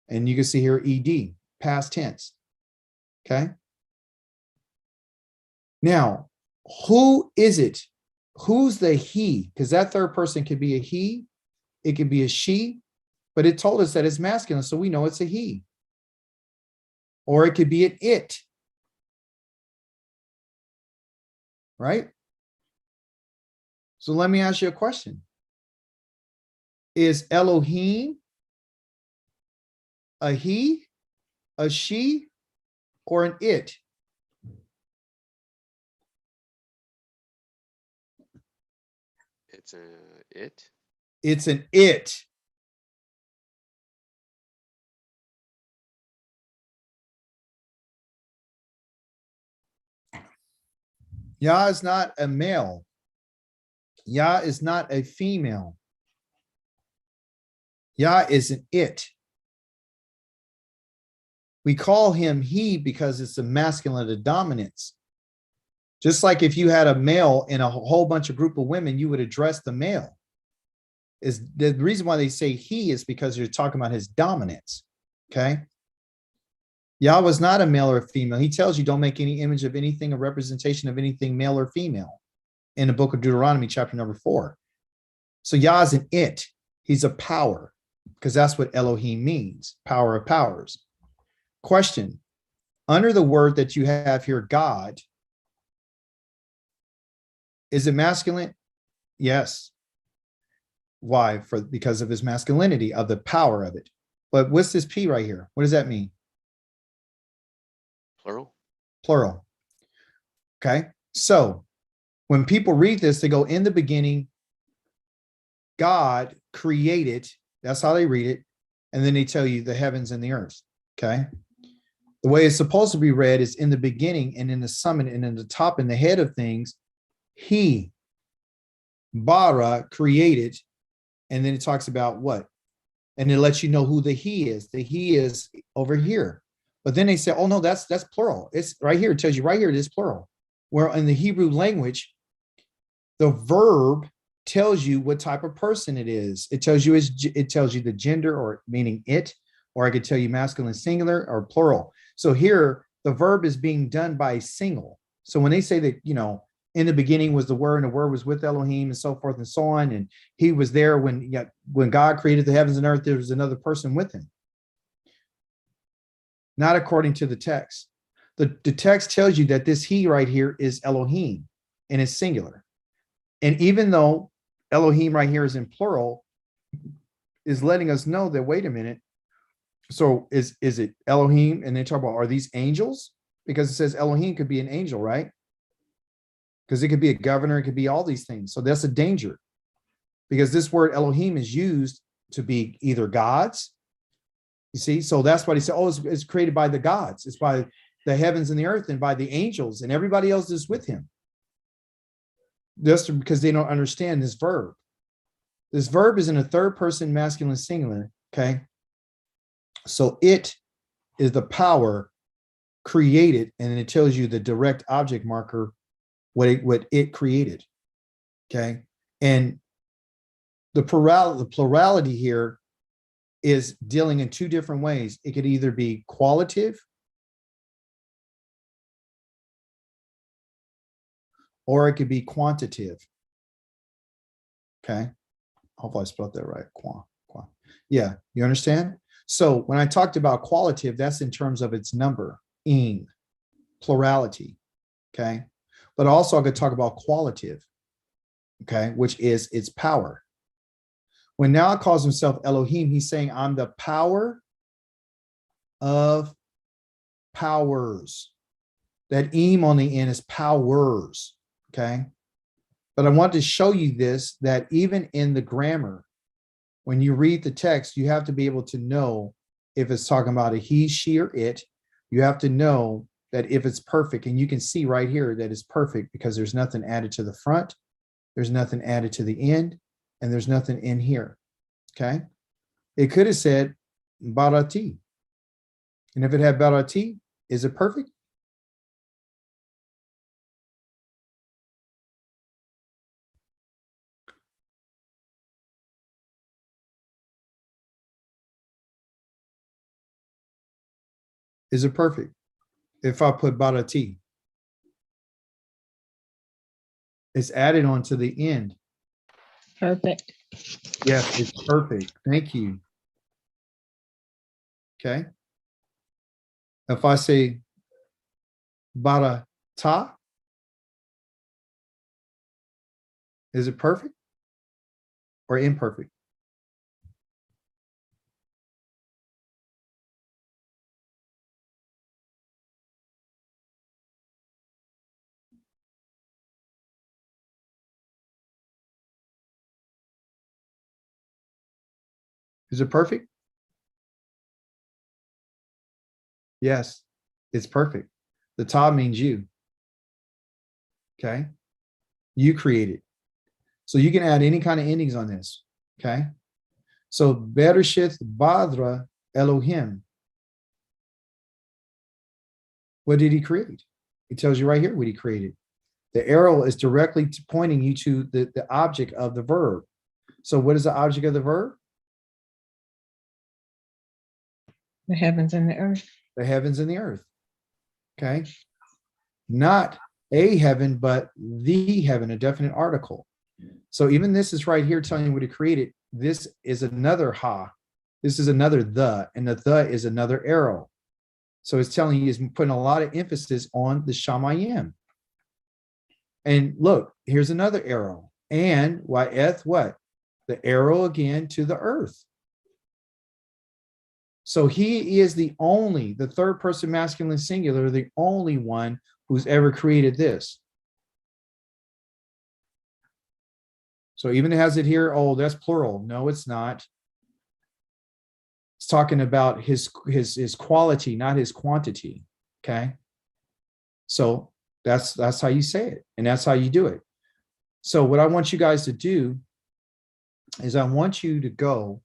And you can see here ED, past tense. Okay. Now, who is it? Who's the he? Because that third person could be a he, it could be a she, but it told us that it's masculine, so we know it's a he. Or it could be an it. Right? So let me ask you a question. Is Elohim a he, a she, or an it? It's a it. It's an it. Yah is not a male. Yah is not a female. Yah is an it. We call him he because it's a masculine, the dominance. Just like if you had a male in a whole bunch of group of women, you would address the male. Is the reason why they say he is because you're talking about his dominance. Okay. Yah was not a male or a female. He tells you don't make any image of anything, a representation of anything male or female in the book of Deuteronomy, chapter number 4. So Yah is an it. He's a power because that's what Elohim means. Power of powers. Question. Under the word that you have here, God, is it masculine? Yes. Why? Because of his masculinity, of the power of it. But what's this P right here? What does that mean? Plural? Plural. Okay. So when people read this, they go, in the beginning, God created. That's how they read it. And then they tell you the heavens and the earth. Okay. The way it's supposed to be read is in the beginning and in the summit and in the top and the head of things, he, bara, created. And then it talks about what? And it lets you know who the he is. The he is over here. But then they say, oh no, that's plural. It's right here. It tells you right here it is plural. Where in the Hebrew language, the verb tells you what type of person it is. It tells you the gender, or meaning it, or I could tell you masculine singular or plural. So here the verb is being done by single. So when they say that, in the beginning was the word, and the word was with Elohim, and so forth and so on, and he was there when God created the heavens and earth, there was another person with him. Not according to the text. The text tells you that this he right here is Elohim and is singular. And even though Elohim right here is in plural, is letting us know that, wait a minute. So is it Elohim? And they talk about, are these angels? Because it says Elohim could be an angel, right? Because it could be a governor, it could be all these things. So that's a danger. Because this word Elohim is used to be either gods. You see, so that's why he said, oh, it's created by the gods. It's by the heavens and the earth and by the angels, and everybody else is with him. Just because they don't understand this verb. This verb is in a third person masculine singular, okay? So it is the power created, and it tells you the direct object marker, what it created, okay? And the plurality here is dealing in two different ways. It could either be qualitative or it could be quantitative. Okay. Hopefully I spelled that right. Yeah, you understand? So when I talked about qualitative, that's in terms of its number, in plurality. Okay. But also I could talk about qualitative, okay, which is its power. When now it calls himself Elohim, he's saying, I'm the power of powers. That im on the end is powers, okay? But I want to show you this, that even in the grammar, when you read the text, you have to be able to know if it's talking about a he, she, or it. You have to know that if it's perfect, and you can see right here that it's perfect because there's nothing added to the front, there's nothing added to the end, and there's nothing in here, okay? It could have said barati. And if it had barati, is it perfect? Is it perfect? If I put barati, it's added on to the end. Perfect. Yes, it's perfect. Thank you. Okay. If I say barata, is it perfect or imperfect? Is it perfect? Yes, it's perfect. The ta means you. Okay. You created. So you can add any kind of endings on this. Okay. So Bereshith Badra Elohim. What did he create? He tells you right here what he created. The arrow is directly pointing you to the object of the verb. So what is the object of the verb? The heavens and the earth. The heavens and the earth. Okay. Not a heaven, but the heaven, a definite article. So even this is right here telling you what he created. This is another ha. This is another the, and the is another arrow. So it's telling you, he's putting a lot of emphasis on the Shamayim. And look, here's another arrow. And Yeth, what? The arrow again to the earth. So he is the third person masculine singular, the only one who's ever created this. So even it has it here, oh, that's plural. No, it's not. It's talking about his quality, not his quantity. Okay. So that's how you say it, and that's how you do it. So what I want you guys to do is I want you to go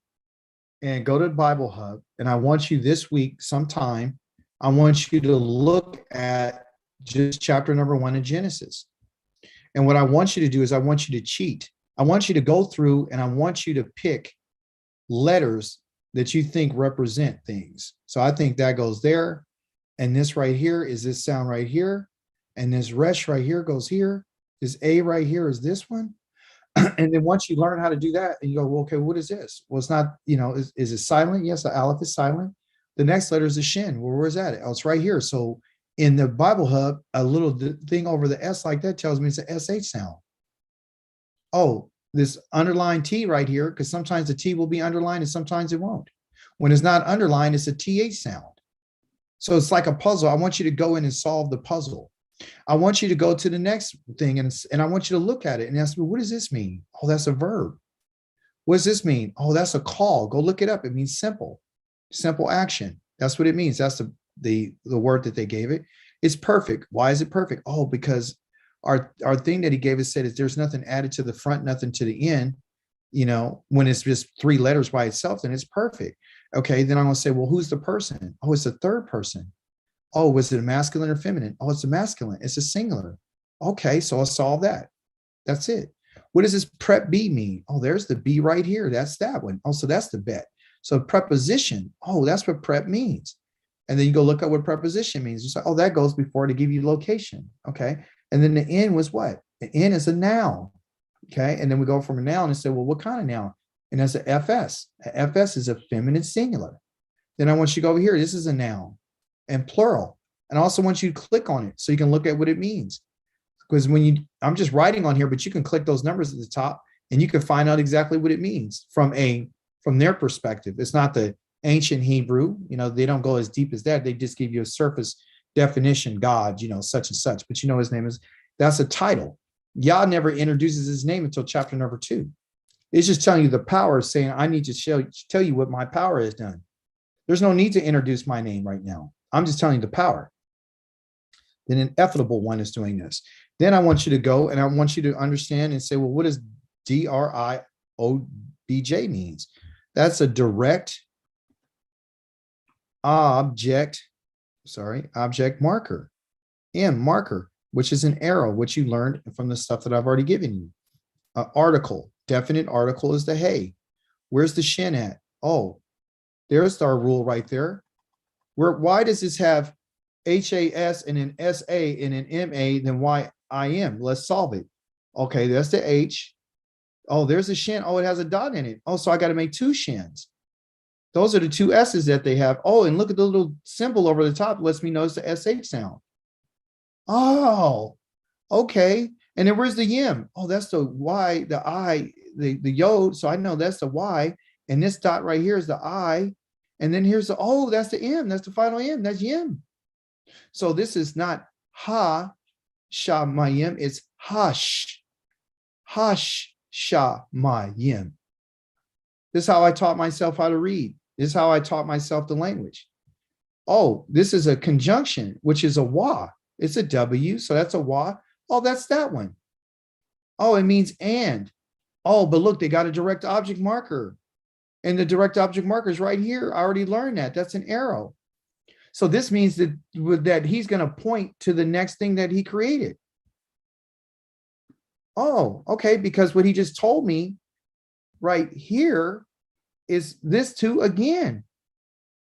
to the Bible Hub, and I want you this week sometime, I want you to look at just chapter number 1 in Genesis. And what I want you to do is I want you to cheat. I want you to go through and I want you to pick letters that you think represent things. So I think that goes there. And this right here is this sound right here. And this resh right here goes here. This A right here is this one. And then once you learn how to do that, and you go, well, okay, what is this? Well, it's not, is it silent? Yes, the aleph is silent. The next letter is the shin. Well, where's that? Oh, it's right here. So in the Bible Hub, a little thing over the S like that tells me it's a SH sound. Oh, this underlined T right here, because sometimes the T will be underlined and sometimes it won't. When it's not underlined, it's a TH sound. So it's like a puzzle. I want you to go in and solve the puzzle. I want you to go to the next thing and I want you to look at it and ask me, what does this mean? Oh, that's a verb. What does this mean? Oh, that's a call. Go look it up. It means simple action. That's what it means. That's the word that they gave it. It's perfect. Why is it perfect? Oh, because our thing that he gave us said is there's nothing added to the front, nothing to the end. When it's just 3 letters by itself, then it's perfect. Okay, then I'm going to say, well, who's the person? Oh, it's the third person. Oh, was it a masculine or feminine? Oh, it's a masculine. It's a singular. Okay, so I'll solve that. That's it. What does this prep B mean? Oh, there's the B right here. That's that one. Oh, so that's the bet. So preposition. Oh, that's what prep means. And then you go look at what preposition means. You say, oh, that goes before to give you location. Okay. And then the N was what? The N is a noun. Okay. And then we go from a noun and say, well, what kind of noun? And that's a FS. A FS is a feminine singular. Then I want you to go over here. This is a noun and plural. And I also want you to click on it so you can look at what it means. Because I'm just writing on here, but you can click those numbers at the top and you can find out exactly what it means from their perspective. It's not the ancient Hebrew, they don't go as deep as that. They just give you a surface definition, God, such and such, but his name that's a title. Yah never introduces his name until chapter number 2. It's just telling you the power, saying, I need to tell you what my power has done. There's no need to introduce my name right now. I'm just telling you the power. Then an ineffable one is doing this. Then I want you to go and I want you to understand and say, well, what does DRIOBJ means? That's a direct object marker. M, marker, which is an arrow, which you learned from the stuff that I've already given you. Article, definite article is the hey. Where's the shin at? Oh, there's our rule right there. Why does this have HAS and an SA and an MA, then YIM? Let's solve it. Okay, that's the H. Oh, there's a shin. Oh, it has a dot in it. Oh, so I got to make 2 shins. Those are the 2 S's that they have. Oh, and look at the little symbol over the top. Lets me know it's the SH sound. Oh, okay. And then where's the yim? Oh, that's the Y, the I, the yod. So I know that's the Y. And this dot right here is the I. And then here's that's the M. That's the final M. That's yim. So this is not ha shamayim. It's hash shamayim. This is how I taught myself how to read. This is how I taught myself the language. Oh, this is a conjunction, which is a wa. It's a W, so that's a wa. Oh, that's that one. Oh, it means and. Oh, but look, they got a direct object marker. And the direct object marker is right here. I already learned that. That's an arrow. So this means that he's going to point to the next thing that he created. Oh, okay, because what he just told me right here is this too again.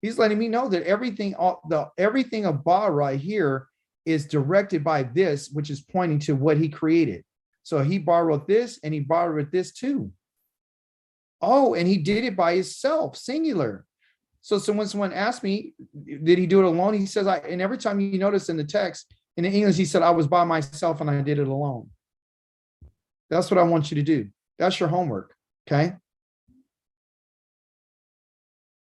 He's letting me know that everything of Ba right here is directed by this, which is pointing to what he created. So he borrowed this and he borrowed this too. Oh, and he did it by himself, singular. So when someone asked me, did he do it alone? He says, and every time you notice in the text, in the English, he said, I was by myself and I did it alone. That's what I want you to do. That's your homework. Okay.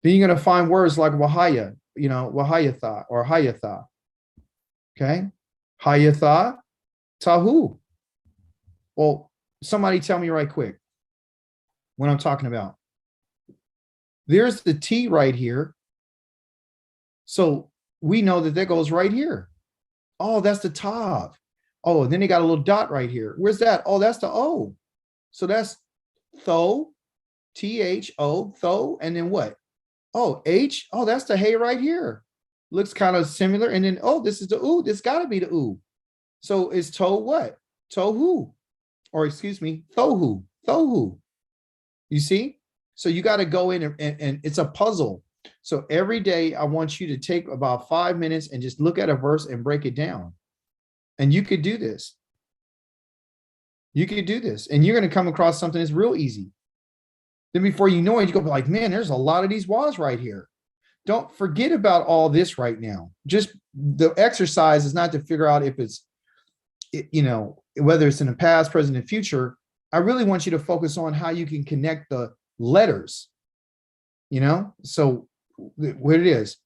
Then you're going to find words like wahaya, wahayatha or hayatha. Okay. Hayatha, tahu. Well, somebody tell me right quick what I'm talking about. There's the T right here. So we know that goes right here. Oh, that's the tav. Oh, then they got a little dot right here. Where's that? Oh, that's the O. So that's tho, T-H-O, tho, and then what? Oh, H. Oh, that's the hey right here. Looks kind of similar. And then, oh, this is the oo. This got to be the oo. So it's to what? Tohu. Or excuse me, thohu. Thohu. You see? So you got to go in and it's a puzzle. So every day I want you to take about 5 minutes and just look at a verse and break it down. And you could do this. You could do this. And you're going to come across something that's real easy. Then before you know it, you go like, man, there's a lot of these was right here. Don't forget about all this right now. Just the exercise is not to figure out if it's, whether it's in the past, present, and future. I really want you to focus on how you can connect the letters, so what it is.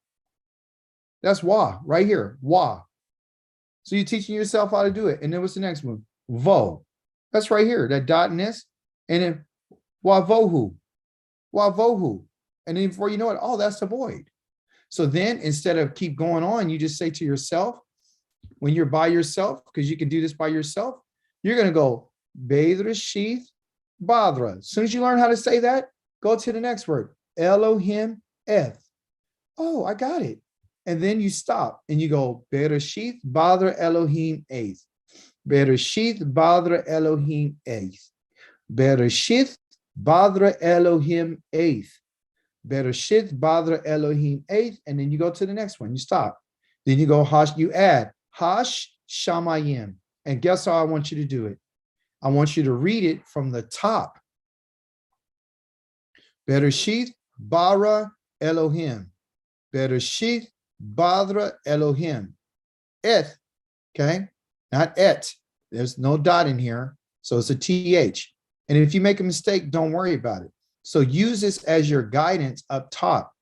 That's wa right here, wa. So you're teaching yourself how to do it. And then what's the next one? Vo. That's right here, that dot in this. And then wa vohu. Wa vohu. And then before you know it, oh, that's the void. So then instead of keep going on, you just say to yourself, when you're by yourself, because you can do this by yourself, you're going to go Bedra Sheath Badra. As soon as you learn how to say that, go to the next word. Elohim Eth. Oh, I got it. And then you stop and you go Bereshith Badra Elohim Eth. Bereshith Badra Elohim Eth. Bereshith Badra Elohim Eth. Bereshith Badra Elohim Eth. And then you go to the next one. You stop. Then you go Hash. You add Hash Shamayim. And guess how I want you to do it? I want you to read it from the top. Bereshith bara Elohim. Bereshith badra Elohim. Et, okay? Not et. There's no dot in here. So it's a TH. And if you make a mistake, don't worry about it. So use this as your guidance up top.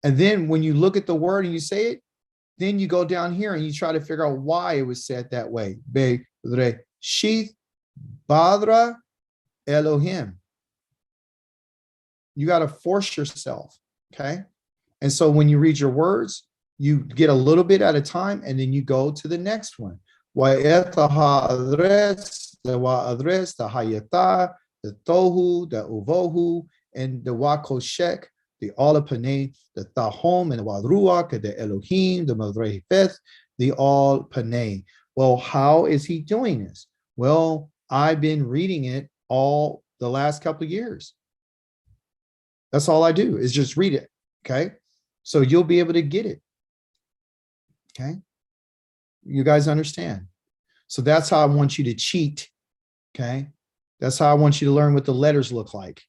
And then when you look at the word and you say it, then you go down here and you try to figure out why it was said that way. Bereshith badra Elohim. You got to force yourself, okay? And so when you read your words, you get a little bit at a time, and then you go to the next one. Adres, the adres, the hayata, the tohu, the uvohu, and the wakoshek, the alapane, the tahom, and the wadruak, the Elohim, the madrehifeth, the all pane. Well, how is he doing this? Well, I've been reading it all the last couple of years. That's all I do is just read it. Okay. So you'll be able to get it. Okay. You guys understand? So that's how I want you to cheat. Okay. That's how I want you to learn what the letters look like.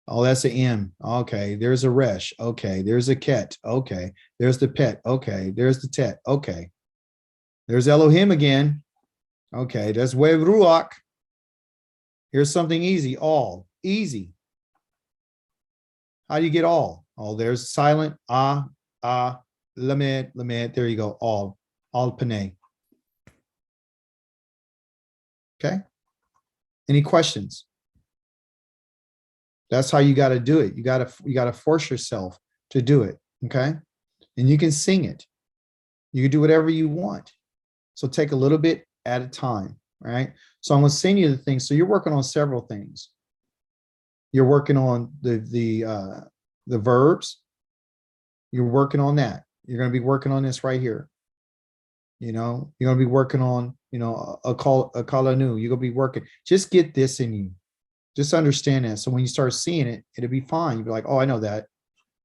Oh, that's an M. Okay. There's a resh. Okay. There's a ket. Okay. There's the pet. Okay. There's the tet. Okay. There's Elohim again. Okay. There's Wev Ruach. Here's something easy. All easy. How do you get all? Oh, there's silent. Lamed. There you go. All panay. Okay. Any questions? That's how you got to do it. You got to force yourself to do it. Okay. And you can sing it. You can do whatever you want. So take a little bit at a time. Right. So I'm going to send you the things. So you're working on several things. You're working on the verbs. You're working on that. You're going to be working on this right here. You're going to be working on, a kalanu. You're going to be working. Just get this in you. Just understand that. So when you start seeing it, it'll be fine. You'll be like, oh, I know that.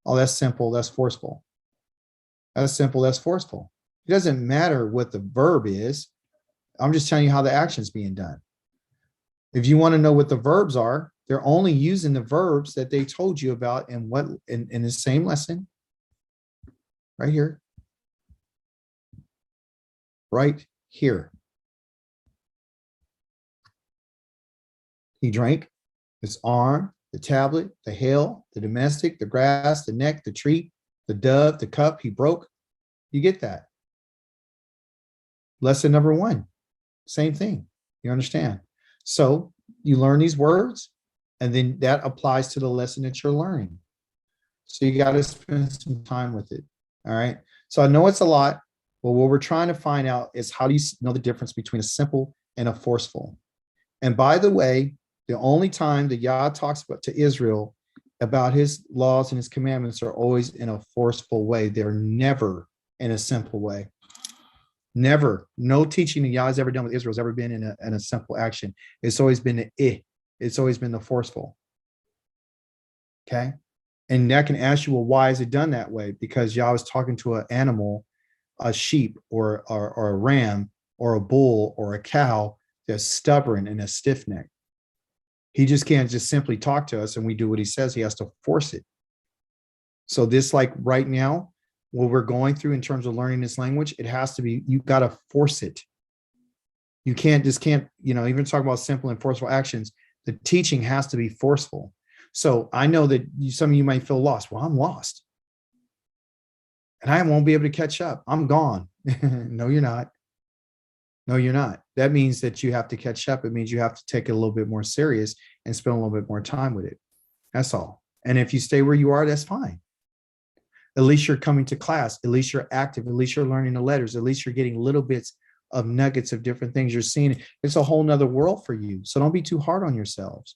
Oh, that's simple. That's forceful. That's simple. That's forceful. It doesn't matter what the verb is. I'm just telling you how the action's being done. If you want to know what the verbs are, They're only using the verbs that they told you about in what in the same lesson. Right here. Right here. He drank his arm, the tablet, the hail, the domestic, the grass, the neck, the tree, the dove, the cup he broke. You get that. Lesson number 1, same thing. You understand? So you learn these words, and then that applies to the lesson that you're learning. So you got to spend some time with it. All right. So I know it's a lot, but what we're trying to find out is how do you know the difference between a simple and a forceful? And by the way, the only time that Yah talks about to Israel about his laws and his commandments are always in a forceful way. They're never in a simple way. Never. No teaching that Yah has ever done with Israel has ever been in a simple action. It's always been the It's always been the forceful. Okay. And that can ask you, well, why is it done that way? Because Yah was talking to an animal, a sheep or a ram or a bull or a cow that's stubborn and a stiff neck. He just can't just simply talk to us and we do what he says. He has to force it. So this, like right now, what we're going through in terms of learning this language, it has to be, you got to force it. You can't, even talk about simple and forceful actions. The teaching has to be forceful. So I know that some of you might feel lost. Well, I'm lost. And I won't be able to catch up. I'm gone. No, you're not. No, you're not. That means that you have to catch up. It means you have to take it a little bit more serious and spend a little bit more time with it. That's all. And if you stay where you are, that's fine. At least you're coming to class. At least you're active. At least you're learning the letters. At least you're getting little bits of nuggets of different things you're seeing. It's a whole nother world for you. So don't be too hard on yourselves.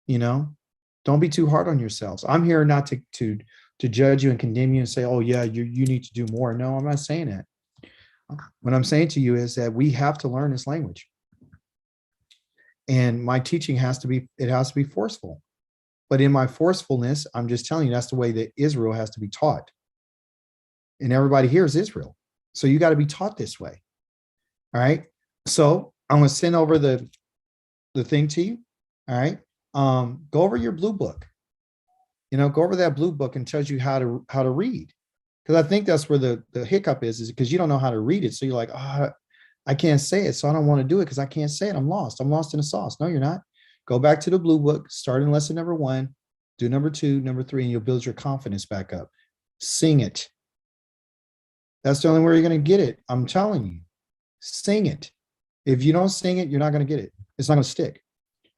Don't be too hard on yourselves. I'm here not to judge you and condemn you and say, oh yeah, you need to do more. No, I'm not saying that. What I'm saying to you is that we have to learn this language. And my teaching has to be forceful. But in my forcefulness, I'm just telling you, that's the way that Israel has to be taught. And everybody here is Israel. So you got to be taught this way. All right. So I'm going to send over the thing to you. All right. Go over your blue book. Go over that blue book and tells you how to read. Because I think that's where the hiccup is because you don't know how to read it. So you're like, I can't say it. So I don't want to do it because I can't say it. I'm lost. I'm lost in the sauce. No, you're not. Go back to the blue book, start in lesson number 1, do number 2, number 3, and you'll build your confidence back up. Sing it. That's the only way you're going to get it. I'm telling you, sing it. If you don't sing it, you're not going to get it. It's not going to stick.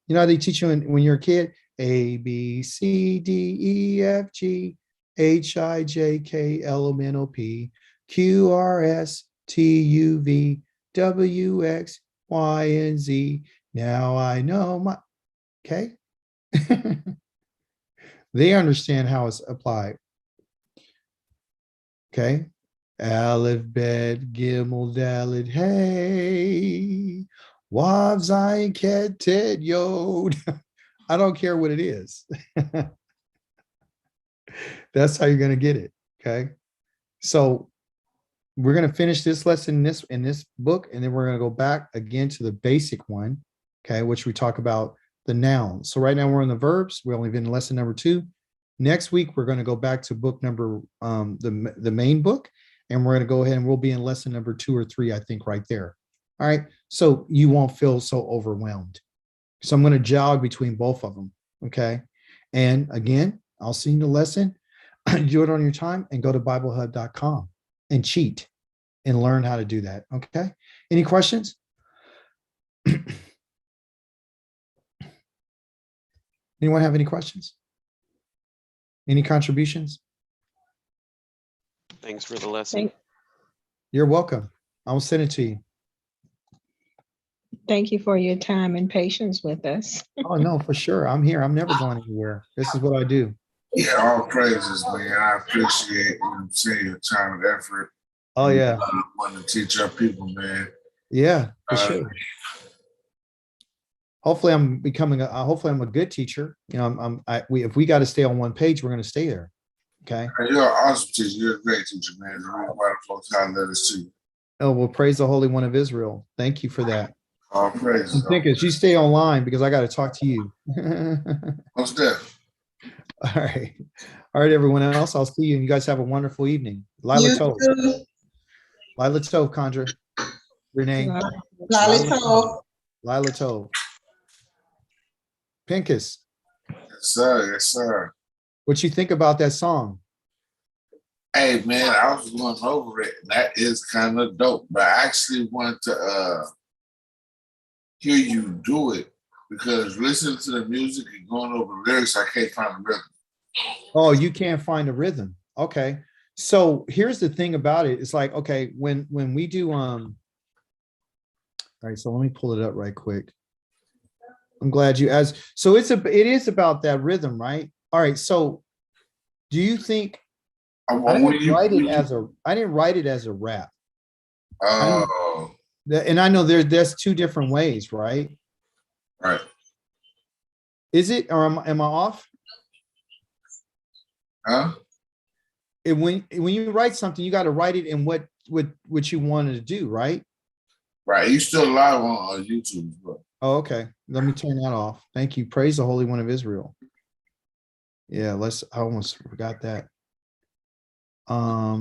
You know how they teach you when you're a kid? A, B, C, D, E, F, G, H, I, J, K, L, M, N, O, P, Q, R, S, T, U, V, W, X, Y, and Z. Now I know my, okay? They understand how it's applied. Okay? Aleph, Bet, Gimel, Dalet, Hey, Wav, Zayin, Ket, Tet, Yod. I don't care what it is. That's how you're going to get it. Okay. So we're going to finish this lesson in this book, and then we're going to go back again to the basic one. Okay. Which we talk about the nouns. So right now we're on the verbs. We've only been in lesson number 2. Next week, we're going to go back to book number, the main book, and we're going to go ahead and we'll be in lesson number 2 or 3, I think right there. All right. So you won't feel so overwhelmed. So I'm going to jog between both of them. Okay. And again, I'll see you in the lesson. Do it on your time and go to BibleHub.com and cheat and learn how to do that. Okay. Any questions? Anyone have any questions? Any contributions? Thanks for the lesson. You're welcome. I'll send it to you. Thank you for your time and patience with us. Oh, no, for sure. I'm here. I'm never going anywhere. This is what I do. Yeah, all praises, man. I appreciate your time and effort. Oh, yeah. Want to teach our people, man. Yeah, for sure. Hopefully I'm hopefully I'm a good teacher. If we got to stay on one page, we're going to stay there. Okay. You're an awesome teacher. You're a great teacher, man. The reason why the folks highlight us to you. Oh, well, praise the Holy One of Israel. Thank you for that. All praises. Pincus, you stay online because I got to talk to you. What's that? All right. All right, everyone else. I'll see you. And you guys have a wonderful evening. Lila You Tove. too. Lila Tove, Conjure. Renee. Lolly Talk. Lila Tove. Pincus, Yes, sir. Yes, sir. what you think about that song? Hey, man, I was going over it. And that is kind of dope. But I actually want to hear you do it because listening to the music and going over the lyrics, I can't find the rhythm. Oh, you can't find a rhythm. Okay. So here's the thing about it. It's like, okay, when we do all right, so let me pull it up right quick. I'm glad you asked. So it is about that rhythm, right? All right. So do you think I didn't write it as a rap. Oh, And I know there's two different ways, right? right. Is it, or am I off? Huh? When you write something, you got to write it in what you wanted to do, right? Right. You still live on YouTube, bro. Oh, okay. Let me turn that off. Thank you. Praise the Holy One of Israel. Yeah, I almost forgot that.